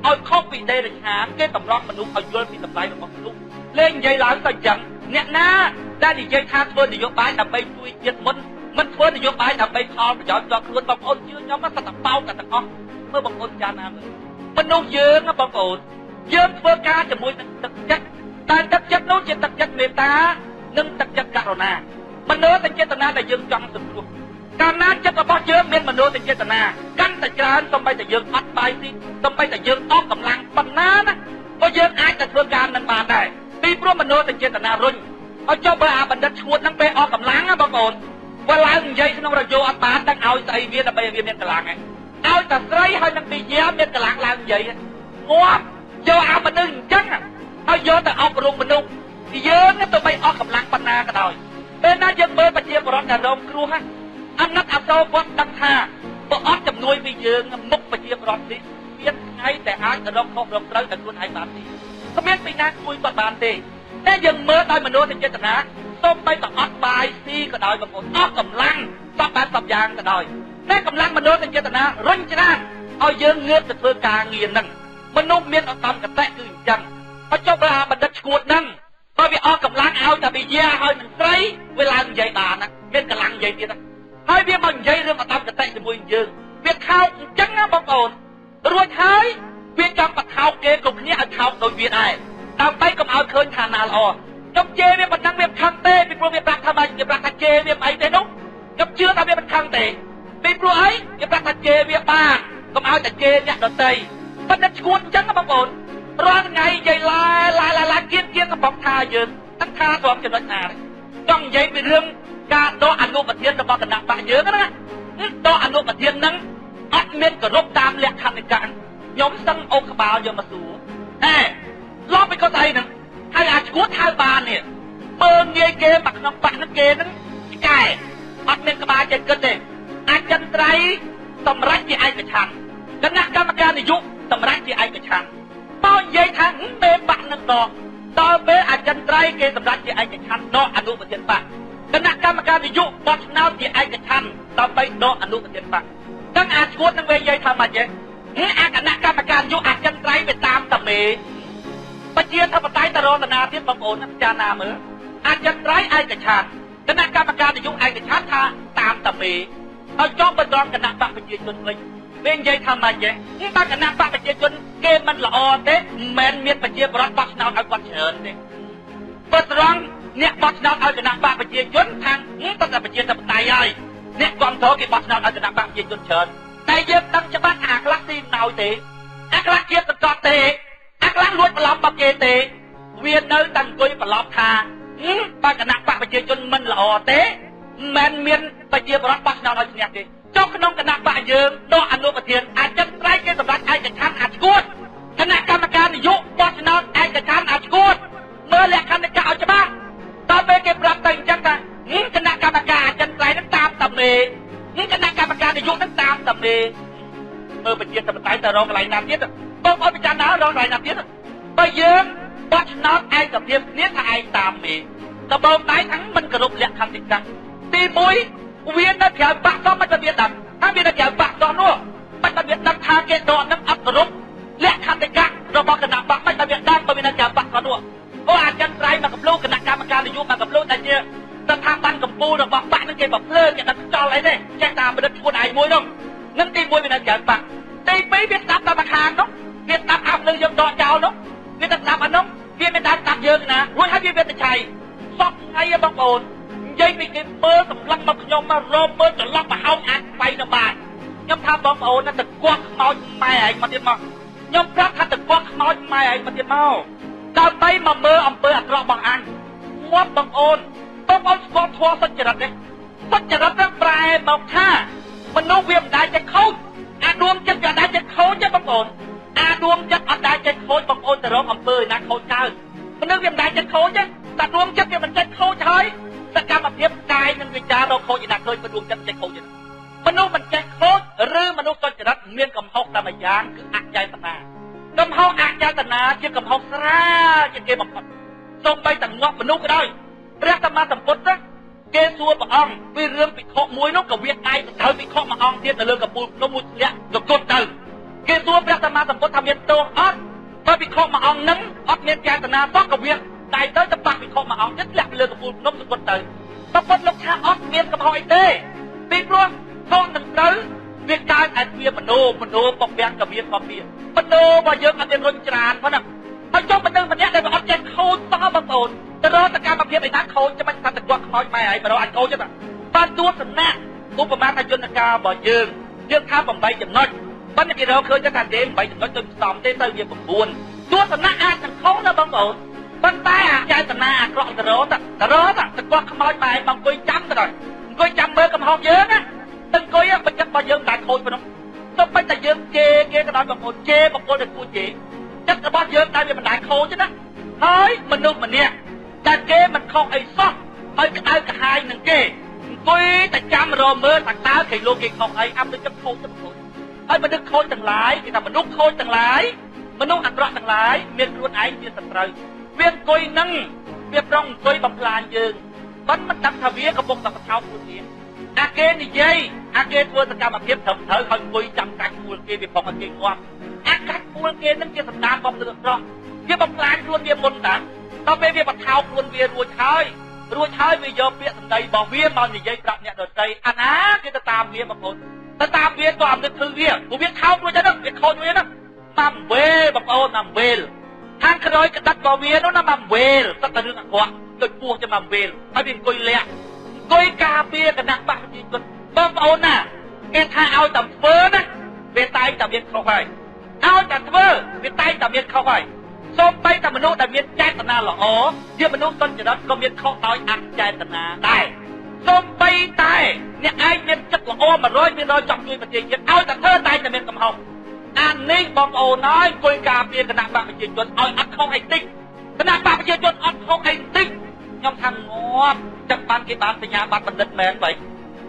[SPEAKER 1] ឲ្យខុសពីដេរឆានគេតម្រង់មនុស្សឲ្យយល់ពីតម្លៃរបស់មនុស្សលេងនិយាយឡើងទៅអញ្ចឹងអ្នកណាដែលនិយាយថាធ្វើនយោបាយដើម្បីជួយជាតិមិនធ្វើនយោបាយដើម្បីផលប្រយោជន៍ដល់ខ្លួនបងប្អូនជឿខ្ញុំទៅតែបោកទាំងអស់មើលបងប្អូនចាណាមើលមនុស្សយើងបងប្អូនយើងធ្វើការជាមួយនឹងទឹកចិត្តតែទឹកចិត្តនោះជាទឹកចិត្តមេត្តានិងទឹកចិត្តករុណាមនោទចេតនាដែលយើងចង់សង្គ្រោះកាលណាចិត្តរបស់យើងមានមនោទចេតនាកាន់តែច្រើនសូម្បីតែយើងអត់បាយទីសូម្បីតែយើងអស់កម្លាំងប៉ុណ្ណាណាក៏យើងអាចទៅធ្វើការនឹងបានដែរពីព្រោះមនោទចេតនារុញឲ្យចុះបើអាបណ្ឌិតឈួតហ្នឹងពេលអស់កម្លាំងណាបងប្អូនបើឡើងនិយាយក្នុងរយោអត់បានដឹងឲ្យស្អីវាដើម្បីវាមានកម្លាំងឯងឲ្យតែស្រីហើយនឹងពីយាមានកម្លាំងឡើងនិយាយងាប់យកអាមនុស្សអញ្ចឹងហើយយកទៅអប់រំមនុស្សយើងទៅបីអស់កម្លាំងប៉ុណ្ណាក៏ដោយពេលណាយើងមើលប្រជាពលរដ្ឋដែលរងគ្រោះអាណិតអសោគាត់ដឹងថាបើអត់ជំនួយពីយើងមុខប្រជាពលរដ្ឋនេះមានថ្ងៃតែអាចរកខុសរកត្រូវតែខ្លួនឯងបានទេគ្មានពីណាជួយគាត់បានទេតែយើងមើលដោយមនោទចេតនាសូម្បីតែអត់បាយស៊ីក៏ដោយបងប្អូនអស់កម្លាំងសពបែបសពយ៉ាងក៏ដោយតែកម្លាំងមនោទចេតនារុញច្រានឲ្យយើងងើបទៅធ្វើការងារហ្នឹងមនុស្សមានអត្តមកតៈគឺអញ្ចឹងហើយចុះបើអាបណ្ឌិតឈួតហ្នឹងបើវាអស់កម្លាំងឲ្យតែវិយាហើយនឹងស្រីវាឡើងនិយាយបានណាមានកម្លាំងនិយាយទៀតហើយវាមកនិយាយរឿងអត្តមកតៈជាមួយយើងវាថោកអញ្ចឹងណាបងប្អូនរួចហើយវាចង់បថោកគេគ្រប់គ្នាឲ្យថោកដូចវាដែរដើម្បីកុំឲ្យឃើញឋានៈល្អខ្ញុំជេរវាមិនដឹងវាខឹងទេពីព្រោះវាប្រាប់ថាម៉េចវាប្រាប់ថាជេរវាមិនអីទេនោះខ្ញុំជឿថាវាមិនខឹងទេពីព្រោះអីវាប្រាប់ថាជេរវាបានកុំឲ្យតែជេរអ្នកដទៃប៉ុន្តែឈួតអញ្ចឹងបងប្អូនរាល់ថ្ងៃនិយាយឡាគៀនកំប៉ុងថាយើងហ្នឹងថាត្រង់ចំណុចណាចង់និយាយពីរឿងការដកអនុប្រធានរបស់គណៈបកយើងណាដកអនុប្រធានហ្នឹងអត់មានគោរពតាមលក្ខន្តិកៈខ្ញុំសឹងអូក្បាលយកមកសួរឡប់ពីគាត់អីហ្នឹងហើយអាឈួតហៅបាននេះបើងាយគេមកក្នុងបាក់ហ្នឹងគេហ្នឹងកែអត់មានក្បាលចិត្តគិតទេអចិន្ត្រៃយ៍សម្រាប់ជាឯកច្ឆន្ទគណៈកម្មការនយោបាយសម្រាប់ជាឯកច្ឆន្ទបើនិយាយថាពេលបាក់នឹងដល់ពេលអចិន្ត្រៃយ៍គេសម្រាប់ជាឯកច្ឆន្ទដកអនុប្រធានបកគណៈកម្មការនយោបាយបោះឆ្នោតជាឯកច្ឆន្ទដើម្បីដកអនុប្រធានបកទាំងអាឈួតនឹងវានិយាយថាម៉េចទេអាគណៈកម្មការនយោបាយអចិន្ត្រៃយ៍វាតាមតមេប្រជាធិបតេយ្យតរតនាទៀតបងប្អូនពិចារណាមើលអចិន្ត្រៃយ៍ឯកច្ឆន្ទគណៈកម្មការនយោបាយឯកច្ឆន្ទថាតាមតមេហើយចុះបើត្រង់គណៈបកប្រជាជនវិញពេលនិយាយថាម៉េចទេបើគណៈបកប្រជាជនគេមិនល្អទេមិនមែនមានប្រជាប្រដ្ឋបោះឆ្នោតឲ្យគាត់ច្រើនទេបើត្រង់អ្នកបោះឆ្នោតឲ្យគណៈបកប្រជាជនខាងទៅតែប្រជាធិបតេយ្យហើយអ្នកគ្រប់គ្រងគេបោះឆ្នោតឲ្យគណៈបកប្រជាជនច្រើនតែយើងដឹងច្បាស់អាខ្លះទីណោយទេអាខ្លះជាសង្កត់ទេអាខ្លះលួចបន្លំរបស់គេទេវានៅតែអង្គុយបន្លំថាបើគណៈបកប្រជាជនមិនល្អទេមិនមានប្រជាប្រដ្ឋបោះឆ្នោតឲ្យឈ្នះទេ ចុះក្នុងគណៈបកយើងដកអនុប្រធានអចិន្ត្រៃយ៍គេសម្រាប់ឯកច្ឆន្ទអឈួតគណៈកម្មការនយោបាយបោះឆ្នោតឯកច្ឆន្ទអឈួតមើលលក្ខខណ្ឌឲ្យច្បាស់ដល់ពេលគេប្រាប់ទៅអញ្ចឹងថាគណៈកម្មការអចិន្ត្រៃយ៍នឹងតាមតាមេគណៈកម្មការនយោបាយនឹងតាមតាមេមើលប្រជាធិបតេយ្យទៅរកកន្លែងណាទៀតបងប្អូនពិចារណារកកន្លែងណាទៀតបើយើងបោះឆ្នោតឯកភាពគ្នាថាឯងតាមមេដបងដៃហ្នឹងមិនគោរពលក្ខខណ្ឌទី1វានៅក្រៅបាក់សោះមិនទៅវាដឹងថាវានៅក្រៅបាក់សោះនោះមិនទៅវាដឹងថាគេដកនឹងអត់គោរពលក្ខខណ្ឌទី1របស់គណៈបកមិនទៅវាដឹងបើវានៅក្រៅបាក់សោះនោះអូអចិន្ត្រៃយ៍មកកំឡូគណៈកម្មការនយោបាយមកកំឡូតែជាស្ថាប័នកម្ពុជារបស់បាក់នឹងគេបំភ្លើគេដាក់ចោលអីទេចេះតែបដិទ្ធខ្លួនឯងមួយនោះនឹងទី1វានៅក្រៅបាក់ទី2វាស្ដាប់តាមខាងនោះវាស្ដាប់អស់លើយើងដកចោលនោះវាទៅស្ដាប់អានោះវាមិនដែលស្ដាប់យើងណារួចហើយវាទៅឆៃសពថ្ងៃបងប្អូននិយាយពីគេមើលសម្លឹងមកខ្ញុំមករមមើលច្រឡំមកហោងអាចស្បៃនៅបានខ្ញុំថាបងប្អូនណាទៅគោះខ្មោចម៉ែឯងមកទៀតមកខ្ញុំប្រាប់ថាទៅគោះខ្មោចម៉ែឯងមកទៀតមកដើម្បីមកមើលអំពើអាក្រក់របស់អញងាប់បងប្អូនស្គាល់ធម៌សុចរិតទេសុចរិតនឹងប្រែមកថាមនុស្សវាមិនដែលចេះខូចអាដួងចិត្តវាដែលចេះខូចទេបងប្អូនអាដួងចិត្តអត់ដែលចេះខូចបងប្អូនទៅរកអំពើណាខូចកើតមនុស្សវាមិនដែលចេះខូចទេតែដួងចិត្តវាមិនចេះខូចហើយសកម្មភាពកាយនិងវិចាររកខូចឯណាឃើញដួងចិត្តចេះខូចទេមនុស្សមិនចេះខូចឬមនុស្សសុចរិតមានកំហុសតែម្យ៉ាងគឺអចេតនាកំហុសអចេតនាជាកំហុសស្រាលជាគេបំផុតសូម្បីតែងាប់មនុស្សក៏ដោយព្រះសម្មាសម្ពុទ្ធគេសួរព្រះអង្គពីរឿងភិក្ខុមួយនោះក៏វាដៃទៅភិក្ខុមួយអង្គទៀតនៅលើកំពូលភ្នំមួយធ្លាក់ទៅគត់ទៅគេសួរព្រះសម្មាសម្ពុទ្ធថាមានទោសអត់បើភិក្ខុមួយអង្គហ្នឹងអត់មានចេតនាសោះក៏វាដៃទៅប៉ះភិក្ខុមួយអង្គទៀតធ្លាក់លើកំពូលភ្នំទៅគត់ទៅព្រះពុទ្ធលោកថាអត់មានកំហុសអីទេពីព្រោះខុសនឹងត្រូវវាកើតឲ្យវាមโนបពាំងក៏វាក៏វាមโนរបស់យើងអត់មានរុញច្រានប៉ុណ្ណាហើយចុះមនុស្សម្នាក់ដែលអត់ចេះខូចសោះបងប្អូនទៅរកសកម្មភាពឯណាខូចចាំមិនថាទៅគាត់ខ្មោចម៉ែឯងមករកអញខូចទេបានទួសំណាក់ឧបមាថាយន្តការរបស់យើងថា8ចំណុចប៉ុន្តែគេរកឃើញថាទេ8ចំណុចទៅផ្សំទេទៅវា9ទួសំណាក់អាចនឹងខុសណាបងប្អូនប៉ុន្តែអាចចេតនាអាក្រក់ទៅរកទៅគាត់ខ្មោចម៉ែឯងមកអង្គុយចាំទៅអង្គុយចាំមើលកំហុសយើងណាអង្គុយបិទចិត្តរបស់យើងតែខូចប៉ុណ្ណោះទៅបិទតែយើងជេរគេក៏ដោយបងប្អូនជេរបងប្អូនទៅគួរជេរចិត្តរបស់យើងតែវាមិនដែលខូចទេណាហើយមនុស្សម្នាក់តែគេមិនខុសអីសោះហើយក្តៅក្រហាយនឹងគេអង្គុយតែចាំរមើលថាតើគេលោកគេខុសអីអាប់ទៅចិត្តខូចទៅបងប្អូនហើយមនុស្សខូចទាំងឡាយគេថាមនុស្សខូចទាំងឡាយមនុស្សអាក្រក់ទាំងឡាយមានខ្លួនឯងជាសត្រូវវាអង្គុយនឹងវាប្រងអង្គុយបំផ្លាញយើងប៉ុន្តែមិនដឹងថាវាកំពុងតែបថោកខ្លួនវាអាគេនិយាយអាគេធ្វើសកម្មភាពត្រឹមត្រូវហើយអង្គុយចាំកាច់ពួលគេវាផងឲ្យគេងាប់អាកាច់ពួលគេនឹងជាសន្តានរបស់មនុស្សអាក្រក់វាបំផ្លាញខ្លួនវាមុនតាដល់ពេលវាបថោកខ្លួនវារួចហើយវាយកពាក្យសម្ដីរបស់វាមកនិយាយប្រាប់អ្នកដទៃអាណាគេទៅតាមវាបងប្អូនទៅតាមវាក៏អំនឹកឃើញវាព្រោះវាថោករួចហើយវាខូចវាណាតាមវេលបងប្អូនតាមវេលខាងក្រោយក្តាប់របស់វានោះណាតាមវេលទឹកតែរឿងអាក្រក់ដូចពោះចាំតាមវេលហើយវាអង្គុយលាក់អង្គុយការពារគណៈបកប្រជាជនបងប្អូនណាគេថាឲ្យតែធ្វើណាវាតែងតែមានខុសហើយឲ្យតែធ្វើវាតែងតែមានខុសហើយសូម្បីតែមនុស្សដែលមានចេតនាល្អជាមនុស្សសុចរិតក៏មានខុសដោយអចេតនាដែរសូម្បីតែអ្នកឯងមានចិត្តល្អ100%ចង់ជួយប្រទេសជាតិឲ្យតែធ្វើតែងតែមានកំហុសអានេះបងប្អូនហើយអង្គុយការពារគណៈបកប្រជាជនឲ្យអត់ខុសអីតិចគណៈបកប្រជាជនអត់ខុសអីតិចខ្ញុំថាងាប់ចឹងបានគេបានសញ្ញាបត្របណ្ឌិតមែនបើ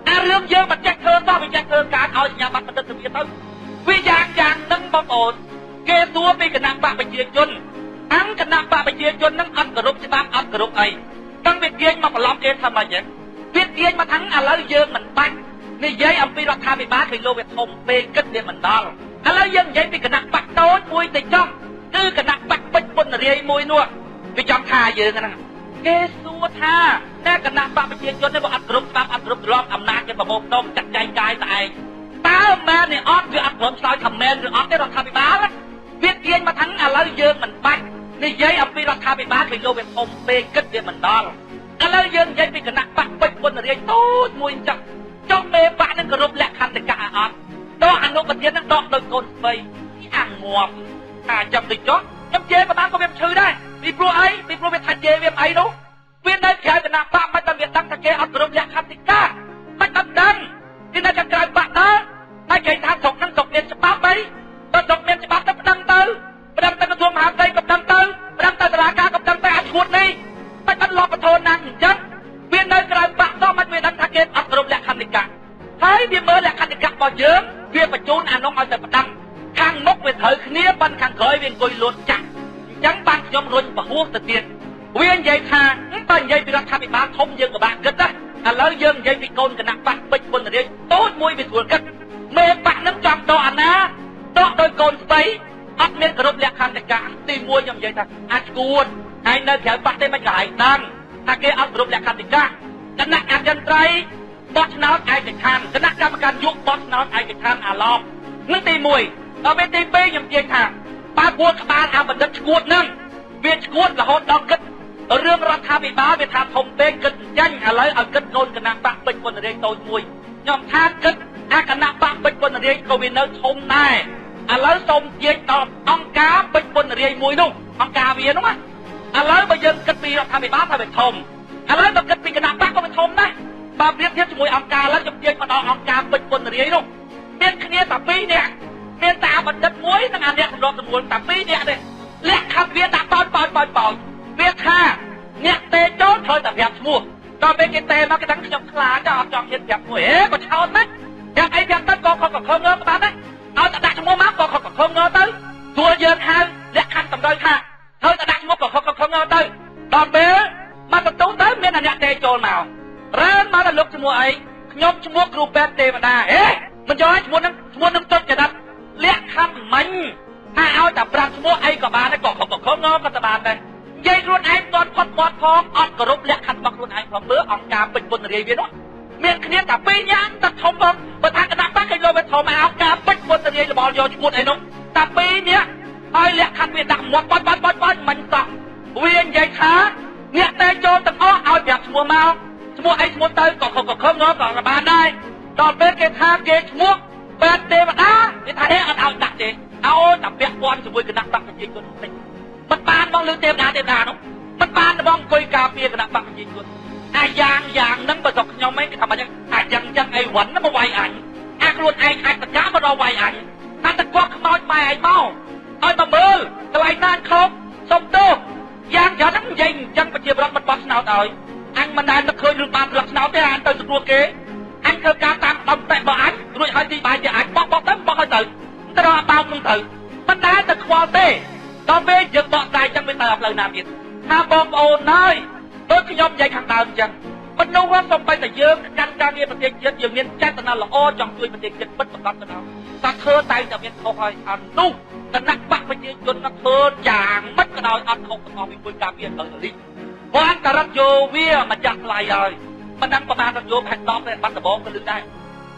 [SPEAKER 1] អារឿងយើងមិនចេះធ្វើសោះវាចេះធ្វើការឲ្យសញ្ញាបត្របណ្ឌិតទៅវាយ៉ាងហ្នឹងបងប្អូនគេសួរពីគណៈបកប្រជាជនគណៈបកប្រជាជននឹងអត់គោរពច្បាប់អត់គោរពអីតាំងវាទាញមកប្រឡំគេថាម៉េចហ្នឹងវាទាញមកថាឥឡូវយើងមិនបាច់និយាយអំពីរដ្ឋាភិបាលគេលោកវាធំពេកគិតវាមិនដល់ឥឡូវយើងនិយាយពីគណៈបកតូចមួយទៅចុះគឺគណៈបកពេជ្រពុនរាយមួយនោះវាចង់ថាយើងហ្នឹងគេសួរថាតែគណៈបកប្រជាជននេះវាអត់គោរពច្បាប់អត់គោរពទម្លាប់អំណាចរបស់បងប្អូនចាត់ចែងកាយតែឯងតើមែនទេអត់វាអត់ព្រមឆ្លើយថាមែនឬអត់ទេរដ្ឋាភិបាលវាទាញមកថាឥឡូវយើងមិនបាច់និយាយអំពីរដ្ឋាភិបាលគេលោកវាធំពេកគិតវាមិនដល់ឥឡូវយើងនិយាយពីគណៈបកពេជ្រពុនរាយតូចមួយអញ្ចឹងចុះមេបកនឹងគោរពលក្ខខណ្ឌតកៈអត់ដកអនុប្រធាននឹងដកដោយកូនស្បីអាងាប់ថាចាំតិចចុះខ្ញុំជេរក៏បានក៏វាឈឺដែរពីព្រោះអីពីព្រោះវាថាជេរវាអីនោះវានៅក្រៅគណៈបកមិនបានវាដឹងថាគេអត់គោរពលក្ខខណ្ឌតកៈមិនដឹងគេនៅក្រៅបកតើ របស់យើងវាបញ្ជូនអានោះឲ្យតែប្រដឹងខាងមុខវាត្រូវគ្នាប៉ុន្តែខាងក្រោយវាអង្គុយលូតចាក់អញ្ចឹងបានខ្ញុំរុញពហុទៅទៀតវានិយាយថាបើនិយាយពីរដ្ឋាភិបាលធំយើងក៏បាក់គិតដែរឥឡូវយើងនិយាយពីកូនគណៈបកពេជ្រពុនរាជតូចមួយវាស្រួលគិតមេបកនឹងចំតអាណាតដោយកូនស្បៃអត់មានគ្រប់លក្ខន្តិកៈទី1ខ្ញុំនិយាយថាអាចឈួតហើយនៅក្រៅបកទេមិនក៏ហើយដឹងថាគេអត់គ្រប់លក្ខន្តិកៈគណៈអចិន្ត្រៃយ៍បោះឆ្នោតឯកច្ឆន្ទគណៈកម្មការយុគបោះឆ្នោតឯកច្ឆន្ទអាឡប់នឹងទី1ដល់ពេលទី2ខ្ញុំនិយាយថាបើពួរក្បាលអាបណ្ឌិតឈួតនឹងវាឈួតរហូតដល់គិតរឿងរដ្ឋាភិបាលវាថាធំពេកគិតចាញ់ឥឡូវឲ្យគិតកូនគណៈបកពេជ្រពុនរាជតូចមួយខ្ញុំថាគិតអាគណៈបកពេជ្រពុនរាជក៏វានៅធំដែរឥឡូវសូមជាកដល់អង្គការពេជ្រពុនរាជមួយនោះអង្គការវានោះឥឡូវបើយើងគិតពីរដ្ឋាភិបាលថាវាធំឥឡូវបើគិតពីគណៈបកក៏វាធំដែរបើប្រៀបធៀបជាមួយអង្គការឡើងខ្ញុំទាញមកដល់អង្គការពេជ្រពុនរាជនោះមានគ្នាតែ2នាក់មានតាបណ្ឌិតមួយនិងអាអ្នកសម្របសម្រួលតែ2នាក់ទេលក្ខខណ្ឌវាដាក់បោចវាថាអ្នកទេចូលត្រូវតែប្រាប់ឈ្មោះដល់ពេលគេទេមកគេដឹងខ្ញុំខ្លាចអត់ចង់ហ៊ានប្រាប់ឈ្មោះហេក៏ឆោតណាប្រាប់អីប្រាប់ទៅក៏ខំខំងើក៏បានដែរឲ្យតែដាក់ឈ្មោះមកក៏ខំខំងើទៅទោះយើងហៅលក្ខខណ្ឌតម្រូវថាត្រូវតែដាក់ឈ្មោះក៏ខំខំងើទៅដល់ពេលមកបន្ទូទៅមានអ្នកទេចូលមករើមកដល់លោកឈ្មោះអីខ្ញុំឈ្មោះគ្រូពេទ្យទេវតាហេមិនយកឲ្យឈ្មោះនឹងចុចចរិតលក្ខខណ្ឌមិញថាឲ្យតែប្រាប់ឈ្មោះអីក៏បានដែរក៏ខំងើក៏ទៅបានដែរនិយាយខ្លួនឯងគាត់ផុតមាត់ផងអត់គោរពលក្ខខណ្ឌរបស់ខ្លួនឯងផងមើលអង្គការពេជ្រពុនរាជវានោះមានគ្នាតែ2យ៉ាងតែធំផងបើថាគណៈបកគេយកវាធំឲ្យអង្គការពេជ្រពុនរាជរបស់យកឈ្មោះអីនោះតែ2នេះហើយលក្ខខណ្ឌវាដាក់មាត់បាច់មិនតោះវានិយាយថាអ្នកតែចូលទាំងអស់ឲ្យប្រាប់ឈ្មោះមកឈ្មោះអីឈ្មោះទៅក៏ខំងើក៏បានដែរដល់ពេលគេថាគេឈ្មោះពេទ្យទេវតាគេថាអត់ឲ្យដាក់ទេឲ្យតែពាក់ព័ន្ធជាមួយគណៈបកប្រជាជនបន្តិចមិនបានបងលើទេវតានោះមិនបានបងអង្គុយការពារគណៈបកប្រជាជនអាយ៉ាងហ្នឹងបើស្រុកខ្ញុំឯងគេថាមិនអាចឹងអីវ៉ាន់មកវាយអញអាខ្លួនឯងអាចប្រកាសមកដល់វាយអញថាតែគាត់ខ្មោចម៉ែឯងមកឲ្យមកមើលកន្លែងណាខុសសុំទោសយ៉ាងច្រើនហ្នឹងនិយាយអញ្ចឹងប្រជាប្រដ្ឋមិនបោះឆ្នោតឲ្យអញមិនដែលនឹកឃើញរឿងបានស្លឹកឆ្នោតទេអានទៅស្រួលគេអញធ្វើការតាមដំតែរបស់អញរួចឲ្យទីបាយជាអញបោះទៅបោះឲ្យទៅទៅដល់បោកនឹងទៅមិនដែលទៅខ្វល់ទេដល់ពេលយើងបកស្រាយចឹងវាទៅអត់ផ្លូវណាទៀតថាបងប្អូនហើយដូចខ្ញុំនិយាយខាងដើមចឹងមនុស្សហ្នឹងសូម្បីតែយើងកាន់ការងារប្រទេសជាតិយើងមានចេតនាល្អចង់ជួយប្រទេសជាតិពិតប្រាកដទៅដល់តែធ្វើតែមានខុសហើយអត់នោះគណៈបកប្រជាជនnóធ្វើយ៉ាងម៉េចក៏ដោយអត់ខុសទាំងអស់ពីពុយការពារទៅលីបានតរត់យោវាមកចាស់ថ្លៃហើយមិនដឹងប្រហែលរត់យោប្រហែល10ទេបាត់ដំបងក៏លឺដែរ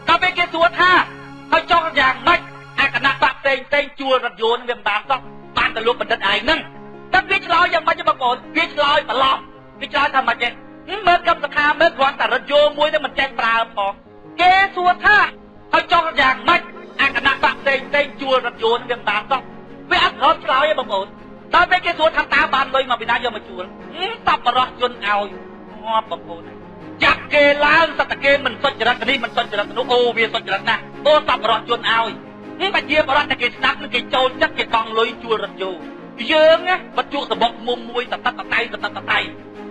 [SPEAKER 1] ដល់ពេលគេសួរថាហើយចង់យ៉ាងម៉េចអាគណៈបកផ្សេងជួលរត់យោនឹងវាមិនបានសោះបានតែលោកបណ្ឌិតឯងហ្នឹងតែវាឆ្លើយយ៉ាងម៉េចបងប្អូនវាឆ្លើយប្រឡប់វាឆ្លើយថាម៉េចទេមើលកម្មសខាមើលគ្រាន់តែរត់យោមួយទៅមិនចេះប្រើផងគេសួរថាហើយចង់យ៉ាងម៉េចអាគណៈបកផ្សេងជួលរត់យោនឹងវាមិនបានសោះវាអត់ត្រូវឆ្លើយទេបងប្អូនដល់ពេលគេសួរថាតើបានលុយមកពីណាយកមកជួលតបរោះជន់ឲ្យងាប់បងប្អូនចាប់គេឡើងសត្វតែគេមិនសុចរិតនេះមិនសុចរិតនោះអូវាសុចរិតណាស់អូតបរោះជន់ឲ្យនេះបាជាបរិបទតែគេស្ដាប់នឹងគេចូលចិត្តគេបង់លុយជួលរថយន្តយើងណាបច្ចុប្បន្នសបុកមុំមួយតតតៃ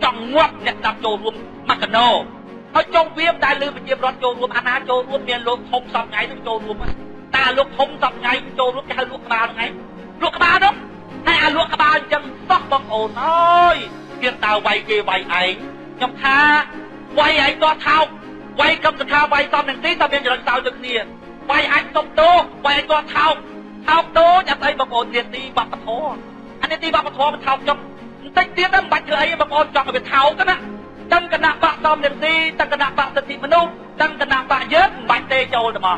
[SPEAKER 1] ចង់ងាប់អ្នកស្ដាប់ចូលរួមមកកណោហើយចង់វាតែលើប្រជាប្រដ្ឋចូលរួមអាណាចូលរួមមានលោកធំសពថ្ងៃនឹងចូលរួមតាលោកធំសពថ្ងៃចូលរួមគេហៅលោកក្បាលថ្ងៃលោកក្បាលនោះហើយអាលោកក្បាលអញ្ចឹងសោះបងអូនអើយទៀតតើវាយគេវាយឯងខ្ញុំថាវាយឯងតោះថោកវាយកម្មសខាវាយសំនឹងទីតើមានចរិតសោដូចគ្នាវាយអាចសុំទោសវាយគាត់ថោកទោសអត់អីបងប្អូននាទីវប្បធម៌អានាទីវប្បធម៌មិនថោកចុះបន្តិចទៀតមិនបាច់ធ្វើអីបងប្អូនចង់ឲ្យវាថោកណាទាំងគណៈបកសំនាទីទាំងគណៈបកសិទ្ធិមនុស្សទាំងគណៈបកយើងមិនបាច់ទេចូលទៅមក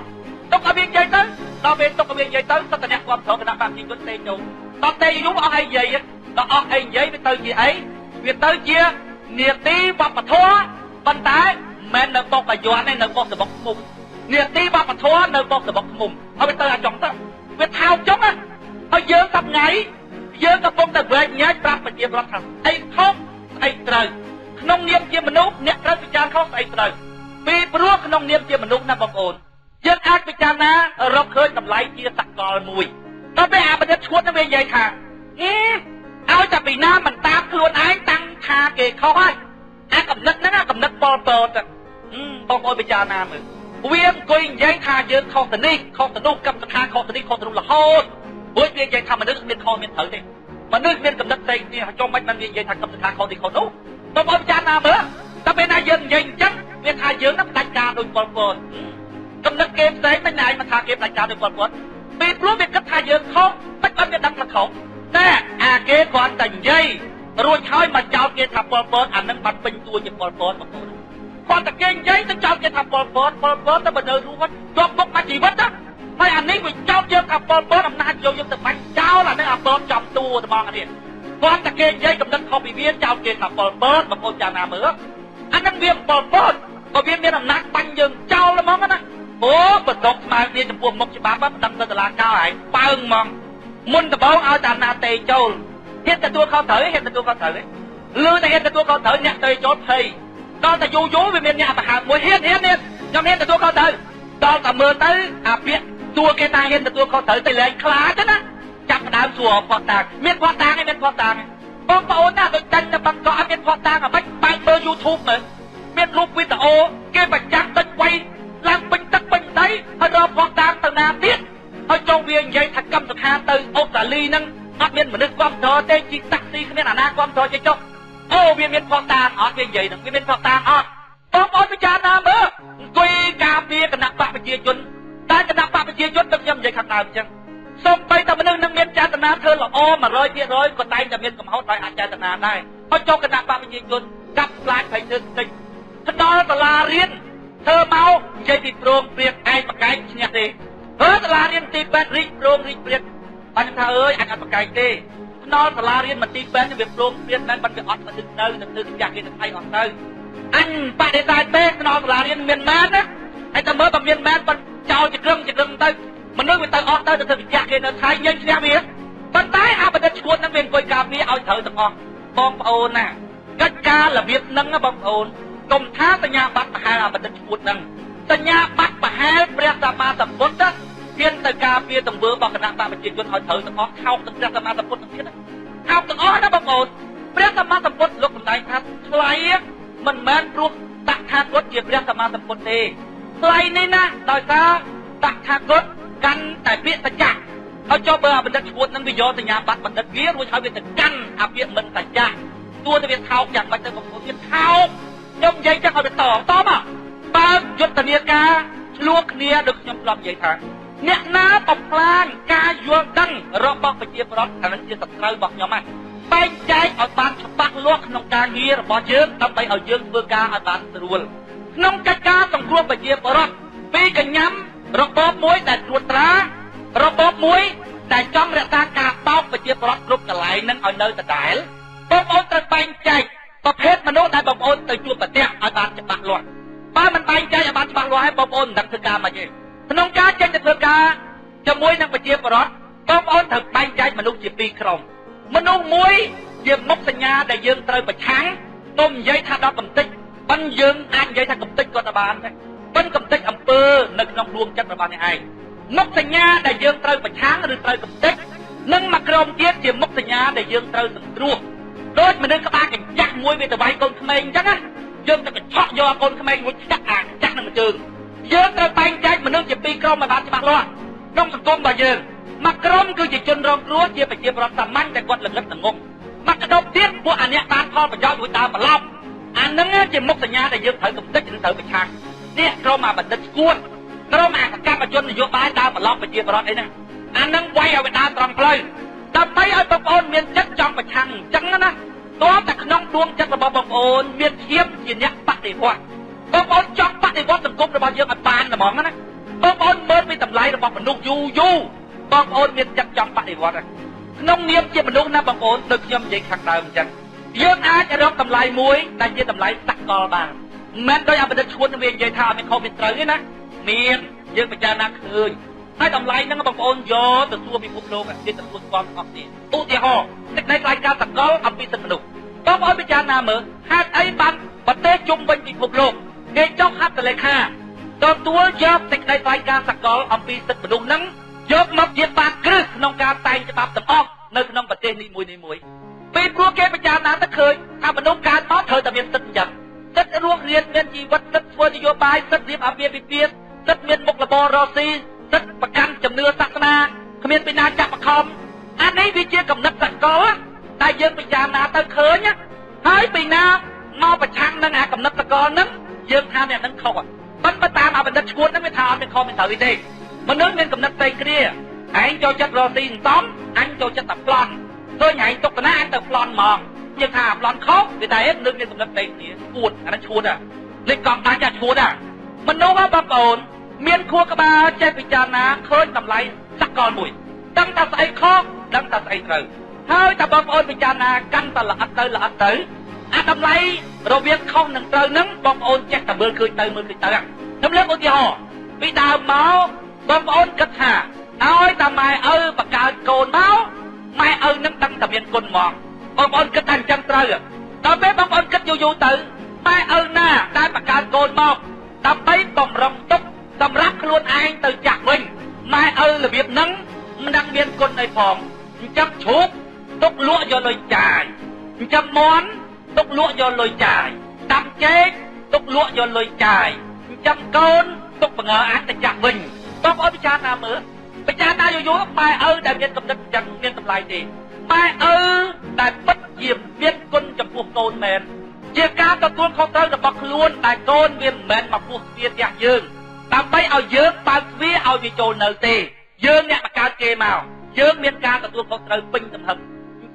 [SPEAKER 1] ទុកឲ្យវានិយាយទៅដល់ពេលទុកឲ្យវានិយាយទៅសត្វតែអ្នកគាត់ត្រូវគណៈបកជីគុណទេចូលដល់ទេយូរអស់អីនិយាយដល់អស់អីនិយាយវាទៅជាអីវាទៅជានាទីវប្បធម៌ប៉ុន្តែមិននៅបកបយ័នទេនៅបកសបុកមុខនាទីវប្បធម៌នៅបកសបុកឃុំហើយវាទៅអាចង់ទៅវាថោកចុះណាហើយយើងសប្ងៃយើងកំពុងតែវែកញែកប្រាប់ប្រជាប្រដ្ឋថាអីខុសអីត្រូវក្នុងនាមជាមនុស្សអ្នកត្រូវពិចារណាខុសអីត្រូវពីព្រោះក្នុងនាមជាមនុស្សណាបងប្អូនយើងអាចពិចារណារកឃើញតម្លៃជាសកលមួយដល់ពេលអាបណ្ឌិតឈួតនឹងវានិយាយថាឲ្យតែពីណាមិនតាមខ្លួនឯងតាំងថាគេខុសហើយអាកំណត់ហ្នឹងអាកំណត់ប៉ុលពតបងប្អូនពិចារណាមើល វាអង្គុយនិយាយថាយើងខុសទៅនេះខុសទៅនោះកម្មសខាខុសទៅនេះខុសទៅនោះរហូតព្រោះវានិយាយថាមនុស្សមានខុសមានត្រូវទេមនុស្សមានកំណត់ផ្សេងគ្នាចុះមិនបានវានិយាយថាកម្មសខាខុសនេះខុសនោះបងប្អូនពិចារណាមើលតែពេលណាយើងនិយាយអញ្ចឹងវាថាយើងនឹងផ្ដាច់ការដោយប៉ុលពតកំណត់គេផ្សេងមិនណាយមកថាគេផ្ដាច់ការដោយប៉ុលពតពេលព្រោះវាគិតថាយើងខុសមិនបានវាដឹងថាខុសតែអាគេគ្រាន់តែនិយាយរួចហើយមកចោទគេថាប៉ុលពតអានឹងបាត់ពេញតួជាប៉ុលពតបងប្អូនគាត់តែគេនិយាយទៅចោទគេថាប៉ុលពតទៅបើនៅរស់ជាប់មុខមកជីវិតណាហើយអានេះវាចោទយើងថាប៉ុលពតអំណាចយកយើងទៅបាញ់ចោលអានេះអាប៉ុលចំតួត្មងអានេះគាត់តែគេនិយាយកំណត់ខុសពីវាចោទគេថាប៉ុលពតបងប្អូនចាំណាមើលអានឹងវាប៉ុលពតក៏វាមានអំណាចបាញ់យើងចោលហ្មងណាអូបន្ទុកស្មើគ្នាចំពោះមុខច្បាប់មិនដឹងទៅតុលាការហើយបើងហ្មងមុនដំបូងឲ្យតាណាតេចូលហ៊ានទទួលខុសត្រូវហ៊ានទទួលខុសត្រូវលឺតែហ៊ានទទួលខុសត្រូវអ្នកតេចូលភ័យដល់តែយូរវាមានអ្នកប្រហែលមួយហ៊ានខ្ញុំហ៊ានទទួលខុសត្រូវដល់តែមើលទៅអាពាក្យតួគេថាហ៊ានទទួលខុសត្រូវទៅលែងខ្លាចណាចាប់ដើមសួរផតតាមានផតតាឯងមានផតតាបងប្អូនណាដូចតែបង្កអត់មានផតតាអ្មិចបើកមើល YouTube មើលមានរូបវីដេអូគេបញ្ចាំងទឹកវៃឡើងពេញទឹកពេញដីហើយរកផតតាទៅណាទៀតហើយចង់វានិយាយថាកម្មសខាទៅអូស្ត្រាលីហ្នឹងអត់មានមនុស្សគ្រប់គ្រងទេជីតាក់ស៊ីគ្មានអាណាគ្រប់គ្រងចេះចុះអូវាមានផតតាអត់វានិយាយហ្នឹងវាមានផតតាអត់បងប្អូនពិចារណាមើលអង្គុយការពារគណៈបកប្រជាជនតែគណៈបកប្រជាជនដូចខ្ញុំនិយាយខាងដើមអញ្ចឹងសូម្បីតែមនុស្សនឹងមានចេតនាធ្វើល្អ 100%ក៏តែងតែមានកំហុសដោយអចេតនាដែរហើយចុះគណៈបកប្រជាជនកាប់ខ្លាចភ័យទើបតិចទៅដល់សាលារៀនធ្វើមកនិយាយពីព្រមព្រៀងឯងបកែកឈ្នះទេហើយសាលារៀនទីពេទ្យរីកព្រមរីកព្រៀងអញថាអើយអញអត់បកែកទេដល់សាលារៀនមកទីពេទ្យវាព្រមព្រៀងដែរមិនវាអត់ទៅធ្វើចាស់គេទៅថៃអត់ទៅអញបដិសេធទេដល់សាលារៀនមានមែនណាហើយតែមើលបើមានមែនបាត់ចោលជាក្រឹមទៅមនុស្សវាទៅអស់ទៅធ្វើវិជ្ជាគេនៅថៃយើងឈ្នះវាប៉ុន្តែអាបណ្ឌិតឈួតនឹងវាអង្គុយការពារឲ្យត្រូវទាំងអស់បងប្អូនណាកិច្ចការរបៀបហ្នឹងបងប្អូនកុំថាសញ្ញាបត្រប្រហែលអាបណ្ឌិតឈួតហ្នឹងសញ្ញាបត្រប្រហែលព្រះសម្មាសម្ពុទ្ធហ៊ានទៅការពារទង្វើរបស់គណៈបកប្រជាជនឲ្យត្រូវទាំងអស់ខោកទាំងព្រះសម្មាសម្ពុទ្ធទាំងទៀតខោកទាំងអស់ណាបងប្អូនព្រះសម្មាសម្ពុទ្ធលោកសម្ដែងថាថ្លៃមិនមែនព្រោះតថាគតជាព្រះសម្មាសម្ពុទ្ធទេថ្លៃនេះណាដោយសារតថាគតកាន់តែពាក្យសច្ចៈហើយចុះបើបណ្ឌិតឈួតនឹងវាយកសញ្ញាបត្របណ្ឌិតវារួចហើយវាទៅកាន់អាពាក្យមិនសច្ចៈទោះតែវាថោកយ៉ាងម៉េចទៅបងប្អូនវាថោកខ្ញុំនិយាយចឹងឲ្យវាតមកបើយុទ្ធនាការឆ្លោះគ្នាដូចខ្ញុំធ្លាប់និយាយថាអ្នកណាបំផ្លាញការយល់ដឹងរបស់ប្រជាពលរដ្ឋអានឹងជាសត្រូវរបស់ខ្ញុំហ្នឹងបែងចែកឲ្យបានច្បាស់លាស់ក្នុងការងាររបស់យើងដើម្បីឲ្យយើងធ្វើការឲ្យបានស្រួលក្នុងកិច្ចការសង្គ្រោះប្រជាពលរដ្ឋពីកញ្ញាំរបបមួយដែលត្រួតត្រារបបមួយដែលចង់រក្សាការបោកប្រជាពលរដ្ឋគ្រប់កន្លែងនឹងឲ្យនៅដដែលបងប្អូនត្រូវបែងចែកប្រភេទមនុស្សដែលបងប្អូនទៅជួបប្រទះឲ្យបានច្បាស់លាស់បើមិនបែងចែកឲ្យបានច្បាស់លាស់ហើយបងប្អូនមិនដឹងធ្វើការមកទេក្នុងការចេញទៅធ្វើការជាមួយនឹងប្រជាពលរដ្ឋបងប្អូនត្រូវបែងចែកមនុស្សជាពីរក្រុមមនុស្សមួយជាមុខសញ្ញាដែលយើងត្រូវប្រឆាំងទុំនិយាយថាដល់កំតិចប៉ុន្តែយើងអាចនិយាយថាកំតិចក៏បានដែរប៉ុន្តែកំតិចអំពើនៅក្នុងដួងចិត្តរបស់អ្នកឯងមុខសញ្ញាដែលយើងត្រូវប្រឆាំងឬត្រូវកំតិចនិងមួយក្រុមទៀតជាមុខសញ្ញាដែលយើងត្រូវសង្គ្រោះដូចមនុស្សក្បាលកញ្ចាស់មួយវាទៅវាយកូនក្មេងអញ្ចឹងណាយើងទៅកញ្ឆក់យកកូនក្មេងមួយចាក់អាកញ្ចាស់នឹងជើងយើងត្រូវបែងចែកមនុស្សជាពីរក្រុមឲ្យបានច្បាស់លាស់ក្នុងសង្គមរបស់យើងមួយក្រុមគឺជាជនរងគ្រោះជាប្រជាពលរដ្ឋសាមញ្ញដែលគាត់ល្ងឹតល្ងងមួយក្រុមទៀតពួកអាអ្នកបានផលប្រយោជន៍មួយដើមបន្លប់អានឹងជាមុខសញ្ញាដែលយើងត្រូវកំទេចឬត្រូវប្រឆាំងនេះក្រុមអាបណ្ឌិតឈួតក្រុមអាសកម្មជននយោបាយដើមបន្លប់ប្រជាពលរដ្ឋអីហ្នឹងអានឹងវាយឲ្យវាដើរត្រង់ផ្លូវដើម្បីឲ្យបងប្អូនមានចិត្តចង់ប្រឆាំងអញ្ចឹងណាតើតែក្នុងដួងចិត្តរបស់បងប្អូនមានភាពជាអ្នកបដិវត្តបងប្អូនចង់បដិវត្តសង្គមរបស់យើងឲ្យបានហ្មងណាបងប្អូនមើលពីតម្លៃរបស់មនុស្សយូរបងប្អូនមានចិត្តចង់បដិវត្តក្នុងនាមជាមនុស្សណាបងប្អូនដូចខ្ញុំនិយាយខាងដើមអញ្ចឹងយើងអាចរកតម្លៃមួយដែលជាតម្លៃសកលបានមិនដោយអបិទ្ធឈួននឹងវានិយាយថាអត់មានខុសមានត្រូវទេណាមានយើងពិចារណាឃើញហើយតម្លៃហ្នឹងបងប្អូនយកទៅសួរពិភពលោកគេទទួលស្គាល់អស់ទៀតឧទាហរណ៍សេចក្តីថ្លែងការណ៍សកលអំពីសិទ្ធិមនុស្សបងប្អូនពិចារណាមើលហេតុអីបានប្រទេសជុំវិញពិភពលោកគេចុះហត្ថលេខាទទួលយកសេចក្តីថ្លែងការណ៍សកលអំពីសិទ្ធិមនុស្សហ្នឹងយកមកជាបាតគ្រឹះក្នុងការតែងច្បាប់ទាំងអស់នៅក្នុងប្រទេសនីមួយៗពេលព្រោះគេពិចារណាទៅឃើញថាមនុស្សកើតមកត្រូវតែមានសិទ្ធិអញ្ចឹងសិទ្ធិរស់រានមានជីវិតសិទ្ធិធ្វើនយោបាយសិទ្ធិរៀបអាពាហ៍ពិពាហ៍ ទឹកមានមុខរបររស់ស៊ីទឹកប្រកាន់ជំនឿសាសនាគ្មានពីណាចាប់បង្ខំអានេះវាជាកំណត់សកលតែយើងពិចារណាទៅឃើញហើយពីណាមកប្រឆាំងនឹងអាកំណត់សកលហ្នឹងយើងថាអ្នកហ្នឹងខុសប៉ុន្តែតាមអាបណ្ឌិតឈួនហ្នឹងវាថាអត់មានខុសមានត្រូវទេមនុស្សមានកំណត់ផ្សេងគ្នាឯងចូលចិត្តរស់ស៊ីសំអញចូលចិត្តតែប្លន់ឃើញឯងទុកតាណាអញទៅប្លន់ហ្មងយើងថាប្លន់ខុសវាតែនឹងមានកំណត់ផ្សេងគ្នាឈួនអាហ្នឹងឈួនលេខកង់ដាច់ឈួនមនុស្សបងប្អូនមានខួរក្បាលចេះពិចារណាឃើញតម្លៃសកលមួយដឹងថាស្អីខុសដឹងថាស្អីត្រូវហើយតែបងប្អូនពិចារណាកាន់តែល្អិតទៅអាតម្លៃរវាងខុសនិងត្រូវនឹងបងប្អូនចេះតែមើលឃើញទៅខ្ញុំលើកឧទាហរណ៍ពីដើមមកបងប្អូនគិតថាឲ្យតាម៉ែឪបង្កើតកូនមកម៉ែឪនឹងដឹងតែមានគុណមកបងប្អូនគិតថាអញ្ចឹងត្រូវដល់ពេលបងប្អូនគិតយូរទៅម៉ែឪណាដែលបង្កើតកូនមកដើម្បីបំរុងទុកសម្រាប់ខ្លួនឯងទៅចាក់វិញម៉ែឪរបៀបហ្នឹងមិនដឹងមានគុណអីផងអញ្ចឹងឈូកទុកលក់យកលុយចាយអញ្ចឹងមន់ទុកលក់យកលុយចាយដាំចេកទុកលក់យកលុយចាយអញ្ចឹងកូនទុកបង្ើអាចទៅចាក់វិញបងប្អូនពិចារណាមើលពិចារណាយូរម៉ែឪដែលមានកំណត់ចឹងមានតម្លៃទេម៉ែឪដែលពិតជាមានគុណចំពោះកូនមែនជាការទទួលខុសត្រូវរបស់ខ្លួនដែលកូនវាមិនមែនមកពោះស្ទាផ្ទះយើងដើម្បីឲ្យយើងបើកទ្វារឲ្យវាចូលនៅទេយើងអ្នកបង្កើតគេមកយើងមានការទទួលខុសត្រូវពេញទំហឹង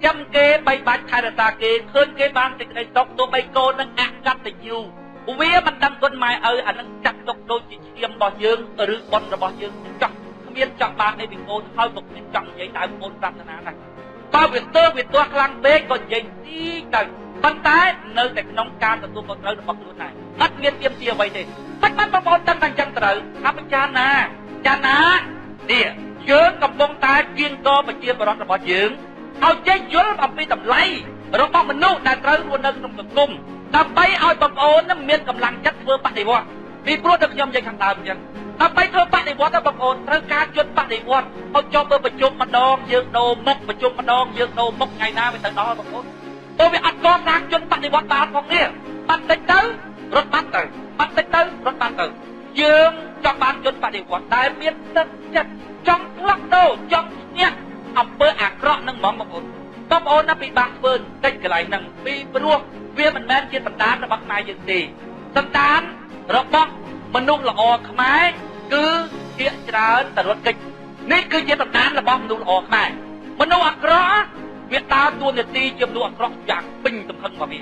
[SPEAKER 1] ចាំគេបីបាច់ថែរក្សាគេឃើញគេបានសេចក្តីសុខទោះបីកូននឹងអកតញ្ញូវាមិនដឹងគុណម៉ែឪអានឹងចាត់ទុកដូចជាឈាមរបស់យើងឬបុណ្យរបស់យើងចង់គ្មានចង់បានអីពីកូនហើយក៏គ្មានចង់និយាយដើមកូនប្រាថ្នាដែរបើវាទើបវាទាស់ខ្លាំងពេកក៏និយាយទីទៅប៉ុន្តែនៅតែក្នុងការទទួលខុសត្រូវរបស់ខ្លួនដែរអត់មានទៀមទាអ្វីទេមិនបានបងប្អូនដឹងតែអញ្ចឹងត្រូវថាពិចារណានេះយើងកំពុងតែគៀងកប្រជាប្រដ្ឋរបស់យើងឲ្យចេះយល់អំពីតម្លៃរបស់មនុស្សដែលត្រូវរស់នៅក្នុងសង្គមដើម្បីឲ្យបងប្អូនមានកម្លាំងចិត្តធ្វើបដិវត្តពីព្រោះតែខ្ញុំនិយាយខាងដើមអញ្ចឹងដើម្បីធ្វើបដិវត្តដល់បងប្អូនត្រូវការយន្តបដិវត្តឲ្យចុះទៅប្រជុំម្ដងយើងដូរមុខប្រជុំម្ដងយើងដូរមុខថ្ងៃណាវាទៅដល់បងប្អូនព្រោះវាអត់កសាងយន្តបដិវត្តបានផងនេះបាត់តិចទៅរត់បាត់ទៅបាត់តិចទៅរត់បាត់ទៅយើងចង់បានយន្តបដិវត្តដែលមានទឹកចិត្តចង់ផ្លាស់ដូរចង់ឈ្នះអំពើអាក្រក់នឹងហ្មងបងប្អូនណាពិបាកធ្វើតិចកន្លែងហ្នឹងពីព្រោះវាមិនមែនជាបណ្ដានរបស់ខ្មែរយើងទេសន្តានរបស់មនុស្សល្អខ្មែរគឺជាច្រើនតែរត់កិច្ចនេះគឺជាបណ្ដានរបស់មនុស្សល្អខ្មែរមនុស្សអាក្រក់វាដើរតួនាទីជាមនុស្សអាក្រក់យ៉ាងពេញទំហឹងរបស់វា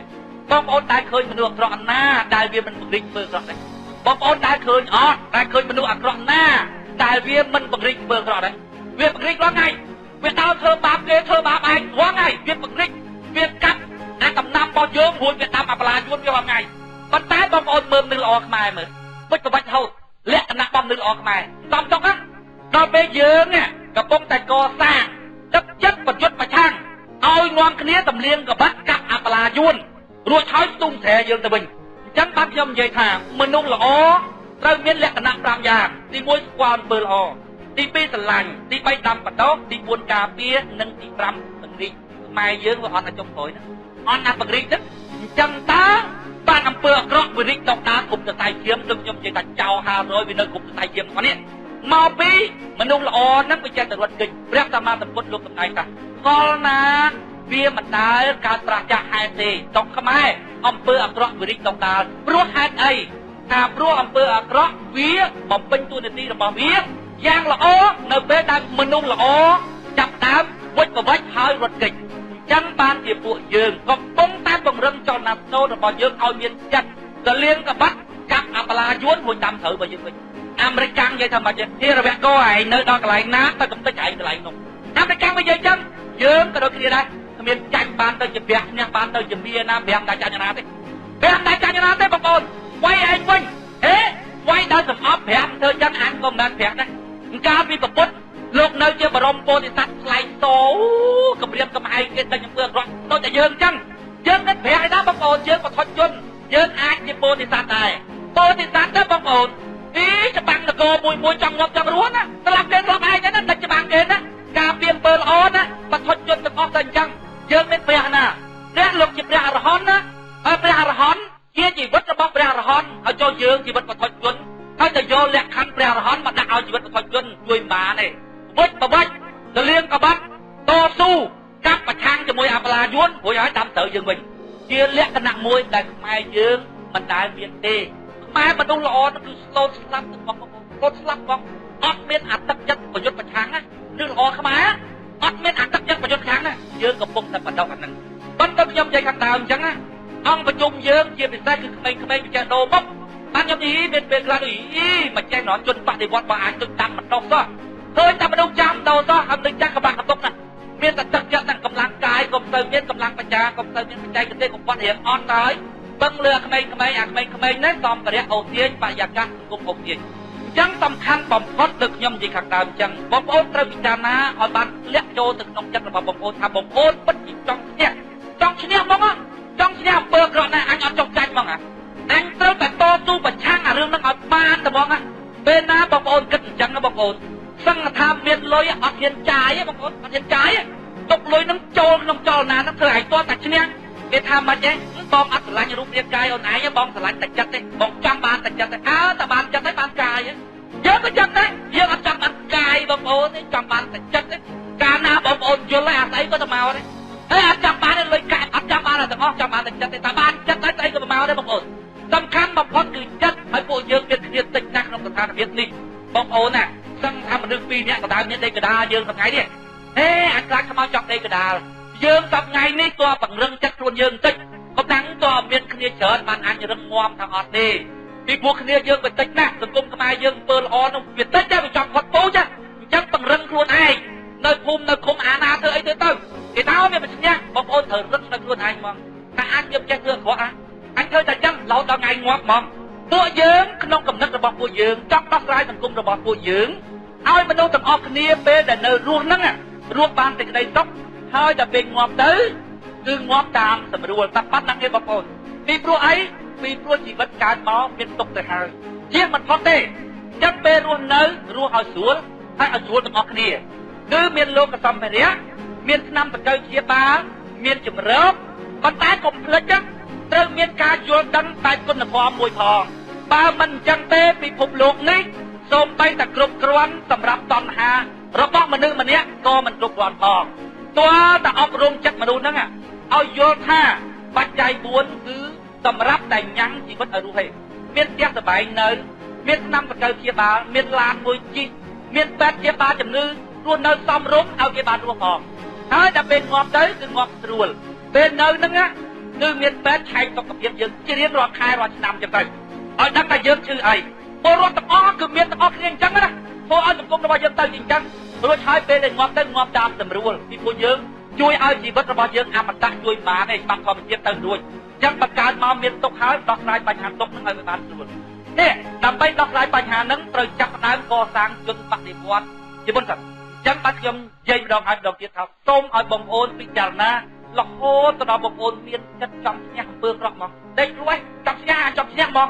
[SPEAKER 1] បងប្អូនដែលឃើញមនុស្សអាក្រក់ណាដែលវាមិនបង្រិចធ្វើអាក្រក់ទេបងប្អូនដែលឃើញអត់ដែលឃើញមនុស្សអាក្រក់ណាដែលវាមិនបង្រិចធ្វើអាក្រក់ទេវាបង្រិចរាល់ថ្ងៃវាដើរធ្វើបាបគេធ្វើបាបឯងរាល់ថ្ងៃវាបង្រិចវាកាត់អាកំណាប់របស់យើងរួចវាដាំអាបលាយួនវារាល់ថ្ងៃប៉ុន្តែបងប្អូនមើលមនុស្សល្អខ្មែរមើលវិច្ចបច្ចហូតលក្ខណៈរបស់មនុស្សល្អខ្មែរសំចុកណាដល់ពេលយើងកំពុងតែកសាងទឹកចិត្តប្រយុទ្ធប្រឆាំងឲ្យនាំគ្នាតម្លៀងក្បត់កាប់អាបលាយួនរួចហើយស្ទុំស្រែយើងទៅវិញអញ្ចឹងបានខ្ញុំនិយាយថាមនុស្សល្អត្រូវមានលក្ខណៈ5យ៉ាងទី1ស្គាល់អំពើល្អទី2ស្រឡាញ់ទី3ដាំបដោទី4ការពារនិងទី5បង្រីកខ្មែរយើងវាអត់អាចចុងក្រោយណាអត់ណាបង្រីកទេអញ្ចឹងតើបានអំពើអាក្រក់វិរិទ្ធដកដាគ្រប់ទៅតែជាមដូចខ្ញុំនិយាយថាចោល500វានៅគ្រប់ទៅតែជាមអស់នេះមកពីមនុស្សល្អហ្នឹងវាចេះតែរត់គេចព្រះសម្មាសម្ពុទ្ធលោកសម្ដែងថាផលណាវាមិនដែលកើតប្រចាស់ហេតុទេតុកខ្មែរអំពើអាក្រក់វិរិទ្ធដកដាព្រោះហេតុអីថាព្រោះអំពើអាក្រក់វាបំពេញតួនាទីរបស់វាយ៉ាងល្អនៅពេលដែលមនុស្សល្អចាប់ដើមវិច្ចប្រវិច្ចហើយរត់គេចអញ្ចឹងបានជាពួកយើងកំពុងតែបង្រឹងចលនាស្នូលរបស់យើងឲ្យមានចិត្តកលៀងក្បាត់កាប់អាបលាយួនមួយតាមត្រូវរបស់យើងវិញអាមេរិកកាំងនិយាយថាម៉េចទេរវៈកោឯងនៅដល់កន្លែងណាទៅកំទេចឯងកន្លែងនោះអាមេរិកកាំងនិយាយចឹងយើងក៏ដូចគ្នាដែរគ្មានចាញ់បានទៅជាព្រះឈ្នះបានទៅជាមាណាប្រាំតែចាញ់ណាទេប្រាំតែចាញ់ណាទេបងប្អូនវាយឯងវិញវាយដល់សំអប់ប្រាំធ្វើចឹងអញក៏មិនបានប្រាំដែរកាលពីប្រពុតលោកនៅជាបរមពោធិសត្វថ្លៃតោគម្រាមកំហែងគេតែអំពើអាក្រក់ដូចតែយើងអញ្ចឹងយើងគិតប្រាំឯណាបងប្អូនយើងបថុជជនយើងអាចជាពោធិសត្វដែរពោធិសត្វទេបងប្អូនច្បាំងនគរមួយចង់ញាប់ចង់រស់ណាស្លាប់គេស្លាប់ឯងណាតែច្បាំងគេណាការពីអំពើល្អណាបថុជជនទាំងអស់តែអញ្ចឹងយើងមានព្រះណាព្រះលោកជាព្រះអរហន្តណាហើយព្រះអរហន្តជាជីវិតរបស់ព្រះអរហន្តហើយចូលយើងជីវិតបថុជជនហើយទៅយកលក្ខខណ្ឌព្រះ ជួយបានទេវិច្ចប្រវិច្ចទៅលៀងក្បាត់តស៊ូកាប់ប្រឆាំងជាមួយអាបឡាយួនរួចហើយតាមត្រូវយើងវិញជាលក្ខណៈមួយដែលខ្មែរយើងមិនដែលមានទេខ្មែរមនុស្សល្អទៅគឺស្លូតស្លាប់ទៅបងប្អូនស្លូតស្លាប់បងអត់មានអត្តចិត្តប្រយុទ្ធប្រឆាំងណាឬល្អខ្មែរអត់មានអត្តចិត្តប្រយុទ្ធប្រឆាំងណាយើងកំពុងតែបដិអាហ្នឹងប៉ុន្តែខ្ញុំនិយាយខាងដើមអញ្ចឹងណាអង្គប្រជុំយើងជាពិសេសគឺក្មេងៗបច្ចេកដោមកបានខ្ញុំនិយាយមានពេលខ្លះមិនចេះណោះជនបដិវត្តបើអាចទៅតាមបណ្ដោះសោះឃើញតែមនុស្សចាំដោសោះហើយនឹងចាស់ក្បាក់កតុកណាមានតែទឹកចិត្តទាំងកម្លាំងកាយកុំទៅមានកម្លាំងបញ្ញាកុំទៅមានបច្ចេកទេសកុំបាត់រៀងអត់ទៅហើយបឹងលើក្មេងៗនេះសំភារៈអូសទាញបរិយាកាសសង្គមអូសទាញអញ្ចឹងសំខាន់បំផុតដូចខ្ញុំនិយាយខាងដើមអញ្ចឹងបងប្អូនត្រូវពិចារណាឲ្យបានលាក់ចូលទៅក្នុងចិត្តរបស់បងប្អូនថាបងប្អូនពិតជាចង់ឈ្នះហ្មងចង់ឈ្នះអំពើក្រក់ណាអញអត់ចង់ចាច់ហ្មងអញត្រូវតែតស៊ូប្រឆាំងអារឿងហ្នឹងឲ្យបានតែហ្មងពេលណាបងប្អូនគិតអញ្ចឹងណាបងប្អូនសឹងថាមានលុយអត់ហ៊ានចាយទេបងប្អូនអត់ហ៊ានចាយទេទុកលុយហ្នឹងចូលក្នុងចលនាហ្នឹងធ្វើឲ្យទាល់តែឈ្នះគេថាមិនទេបងអត់ស្រឡាញ់រូបរាងកាយអូនឯងបងស្រឡាញ់តែចិត្តទេបងចង់បានតែចិត្តទេតែបានចិត្តទេបានកាយយើងក៏ចិត្តដែរយើងអត់ចង់បានកាយបងប្អូនទេចង់បានតែចិត្តទេកាលណាបងប្អូនយល់ហើយអាស្អីក៏ទៅមកដែរហើយអត់ចង់បានលុយកាយអត់ចង់បានទាំងអស់ចង់បានតែចិត្តទេតែបានចិត្តហើយស្អីក៏ទៅមកដែរបងប្អូនសំខាន់បំផុតគឺចិត្តហើយពួកយើងមានគ្នាតិចណាស់ក្នុងស្ថានភាពនេះបងប្អូនណាសឹងថាមនុស្សពីរនាក់ក៏ដើរមានដេកកដាលយើងថ្ងៃនេះអាចខ្លាចខ្មោចចង់ដេកកដាលយើងសប្ថ្ងៃនេះតើបង្រឹងចិត្តខ្លួនយើងបន្តិចកំដាំងតើមានគ្នាច្រើនបានអាចរឹងមាំថាអត់ទេពីពួកគ្នាយើងបន្តិចណាស់សង្គមខ្មែរយើងអំពើល្អនោះវាតិចតែវាចង់ផុតពូជអញ្ចឹងបង្រឹងខ្លួនឯងនៅភូមិនៅឃុំអាណាធ្វើអីទៅគេថាមានមិនឈ្នះបងប្អូនត្រូវរឹងនៅខ្លួនឯងហ្មងថាអាចយើងចេះធ្វើអត់អញធ្វើតែចឹងរហូតដល់ថ្ងៃងាប់ហ្មងពួកយើងក្នុងគំនិតរបស់ពួកយើងចង់ដោះស្រាយសង្គមរបស់ពួកយើងឲ្យមនុស្សទាំងអស់គ្នាពេលដែលនៅរស់ហ្នឹងរស់បានសេចក្តីសុខហើយដល់ពេលងាប់ទៅគឺងាប់តាមសម្រួលតែប៉ាត់ណាស់ទេបងប្អូនពីព្រោះអីពីព្រោះជីវិតកើតមកមានទុកទៅហើយជាមិនផុតទេចិត្តពេលរស់នៅរស់ឲ្យស្រួលហើយឲ្យស្រួលទាំងអស់គ្នាគឺមានលោកសម្ភារៈមានថ្នាំបកៅជាបាលមានជំរឿនប៉ុន្តែកុំភ្លេចត្រូវមានការយល់ដឹងតែគុណធម៌មួយផងបើមិនអញ្ចឹងទេពិភពលោកនេះសូម្បីតែគ្រប់គ្រាន់សម្រាប់តណ្ហារបស់មនុស្សម្នាក់ក៏មិនគ្រប់គ្រាន់ផងតើតែអប់រំចិត្តមនុស្សហ្នឹងឲ្យយល់ថាបច្ច័យ4គឺសម្រាប់តែញ៉ាំងជីវិតឲ្យរស់ឯងមានផ្ទះសបាយនៅមានថ្នាំបកៅជាបាលមានឡានមួយជិះមានពេទ្យជាបាលជំងឺរស់នៅសមរម្យឲ្យគេបានរស់ផងហើយដល់ពេលងាប់ទៅគឺងាប់ស្រួលពេលនៅហ្នឹងគឺមានពេទ្យឆែកសុខភាពយើងជារៀងរាល់ខែរាល់ឆ្នាំចឹងទៅឲ្យដឹងថាយើងឈឺអីពលរដ្ឋទាំងអស់គឺមានទាំងអស់គ្នាអញ្ចឹងណាធ្វើឲ្យសង្គមរបស់យើងទៅអញ្ចឹងរួចហើយពេលដែលងាប់ទៅងាប់តាមសម្រួលពីពួកយើងជួយឲ្យជីវិតរបស់យើងអមតៈជួយបានឯច្បាប់ធម្មជាតិទៅរួចអញ្ចឹងបង្កើតមកមានទុកហើយដោះស្រាយបញ្ហាទុកហ្នឹងឲ្យបានស្រួលនេះដើម្បីដោះស្រាយបញ្ហាហ្នឹងត្រូវចាប់ផ្ដើមកសាងជនបដិវត្តជាមុនសិនអញ្ចឹងបាទខ្ញុំនិយាយម្ដងហើយម្ដងទៀតថាសូមឲ្យបងប្អូនពិចារណារហូតទៅដល់បងប្អូនមានចិត្តចង់ឈ្នះអំពើអាក្រក់មកដេករួចចង់ឈ្នះមក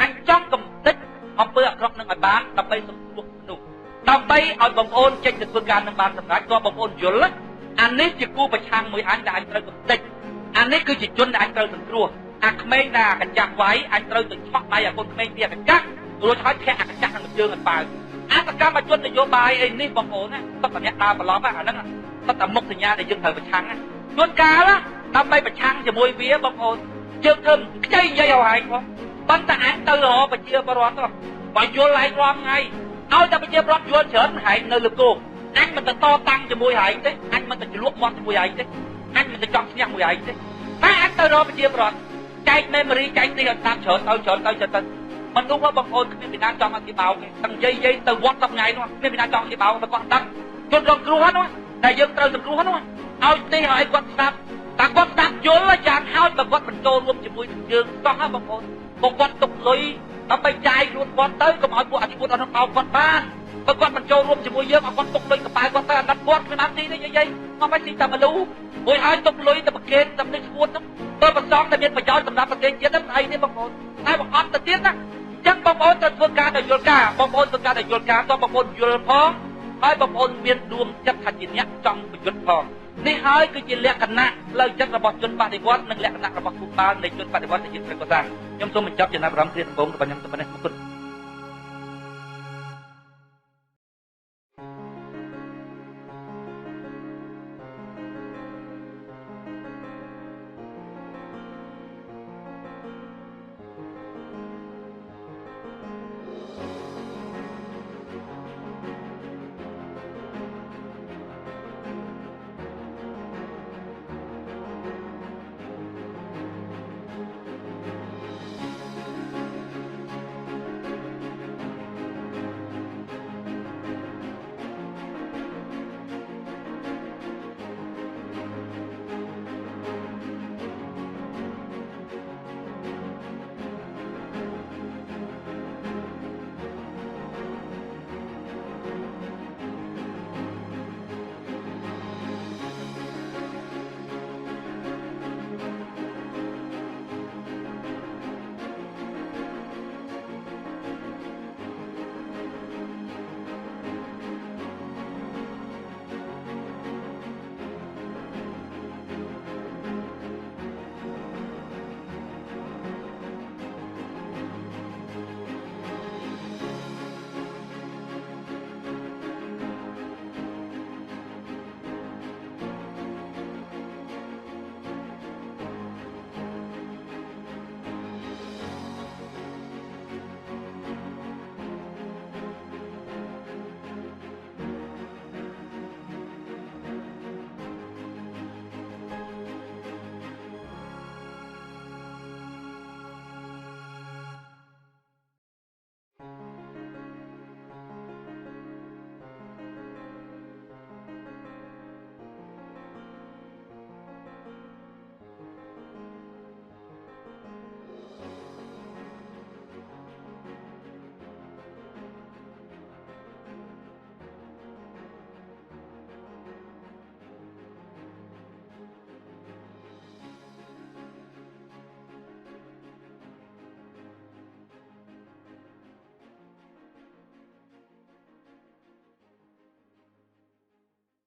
[SPEAKER 1] អញចង់កំទេចអំពើអាក្រក់នឹងឲ្យបានដើម្បីសង្គ្រោះមនុស្សដើម្បីឲ្យបងប្អូនចេញទៅធ្វើការនឹងបានសម្រេចក៏បងប្អូនយល់អានេះជាគូប្រឆាំងមួយអញដែលអញត្រូវកំទេចអានេះគឺជាជនដែលអញត្រូវសង្គ្រោះអាក្មេងដែលអាកញ្ចាស់វាយអញត្រូវទៅឆក់ដៃអាកូនក្មេងពីអាកញ្ចាស់រួចហើយធាក់អាកញ្ចាស់នឹងជើងឲ្យបើអសកម្មជននយោបាយអីនេះបងប្អូនណាតោះតែអ្នកដើរប្រឡប់អាហ្នឹងតោះតែមុខសញ្ញាដែលយើងត្រូវប្រឆាំងជួនកាលដើម្បីប្រឆាំងជាមួយវាបងប្អូនយើងធ្វើខ្ចីនិយាយឲ្យហែងផងប៉ុន្តែអញទៅរកប្រជាពលរដ្ឋទៅបើយល់ហែងរាល់ថ្ងៃឲ្យតែប្រជាពលរដ្ឋយល់ច្រើនហែងនៅលើគោកអញមិនទៅតតាំងជាមួយហែងទេអញមិនទៅជ្លក់មាត់ជាមួយហែងទេអញមិនទៅចង់ឈ្នះមួយហែងទេតែអញទៅរកប្រជាពលរដ្ឋចែកមេម៉ូរីចែកនេះឲ្យតាមច្រើនទៅមនុស្សបងប្អូនគ្មានពីណាចង់អធិបោគេទាំងនិយាយទៅវត្ត10ថ្ងៃនោះគ្មានពីណាចង់អធិបោទៅគាត់ដឹងជនរងគ្រោះនោះតែយើងត្រូវសង្គ្រោះនោះឲ្យទីឲ្យគាត់ស្ដាប់តែគាត់ស្ដាប់យល់យ៉ាងហោចបើគាត់បញ្ចូលរួមជាមួយនឹងយើងតោះហ្នឹងបងប្អូនគាត់ទុកលុយដើម្បីចាយខ្លួនគាត់ទៅកុំឲ្យពួកអធិបុតអត់បោកគាត់បានបើគាត់បញ្ចូលរួមជាមួយយើងឲ្យគាត់ទុកលុយកប៉ាល់គាត់ទៅអាណិតគាត់គ្មានអត់ទីទេយាយមកមិនទីតែមលូមួយឲ្យទុកលុយទៅប្រកេនតែនេះឈួតហ្នឹងទៅប្រសងតែមានប្រយោជន៍សម្រាប់ប្រទេសជាតិហ្នឹងស្អីទេបងប្អូនតែបើអត់ទៅទៀតណាចឹងបងប្អូនត្រូវធ្វើការដោយយល់ការបងប្អូនធ្វើការដោយយល់ការតោះបងប្អូនយល់ផងហើយបងប្អូនមានដួងចិត្តថាជាអ្នកចង់ប្រយុទ្ធផងនេះហើយគឺជាលក្ខណៈផ្លូវចិត្តរបស់ជនបដិវត្តនិងលក្ខណៈរបស់គូបាលនៃជនបដិវត្តដែលយើងត្រូវកសាងខ្ញុំសូមបញ្ចប់ចំណាប់អារម្មណ៍គ្រាដំបូងរបស់ខ្ញុំទៅប៉ុណ្ណេះអរគុណ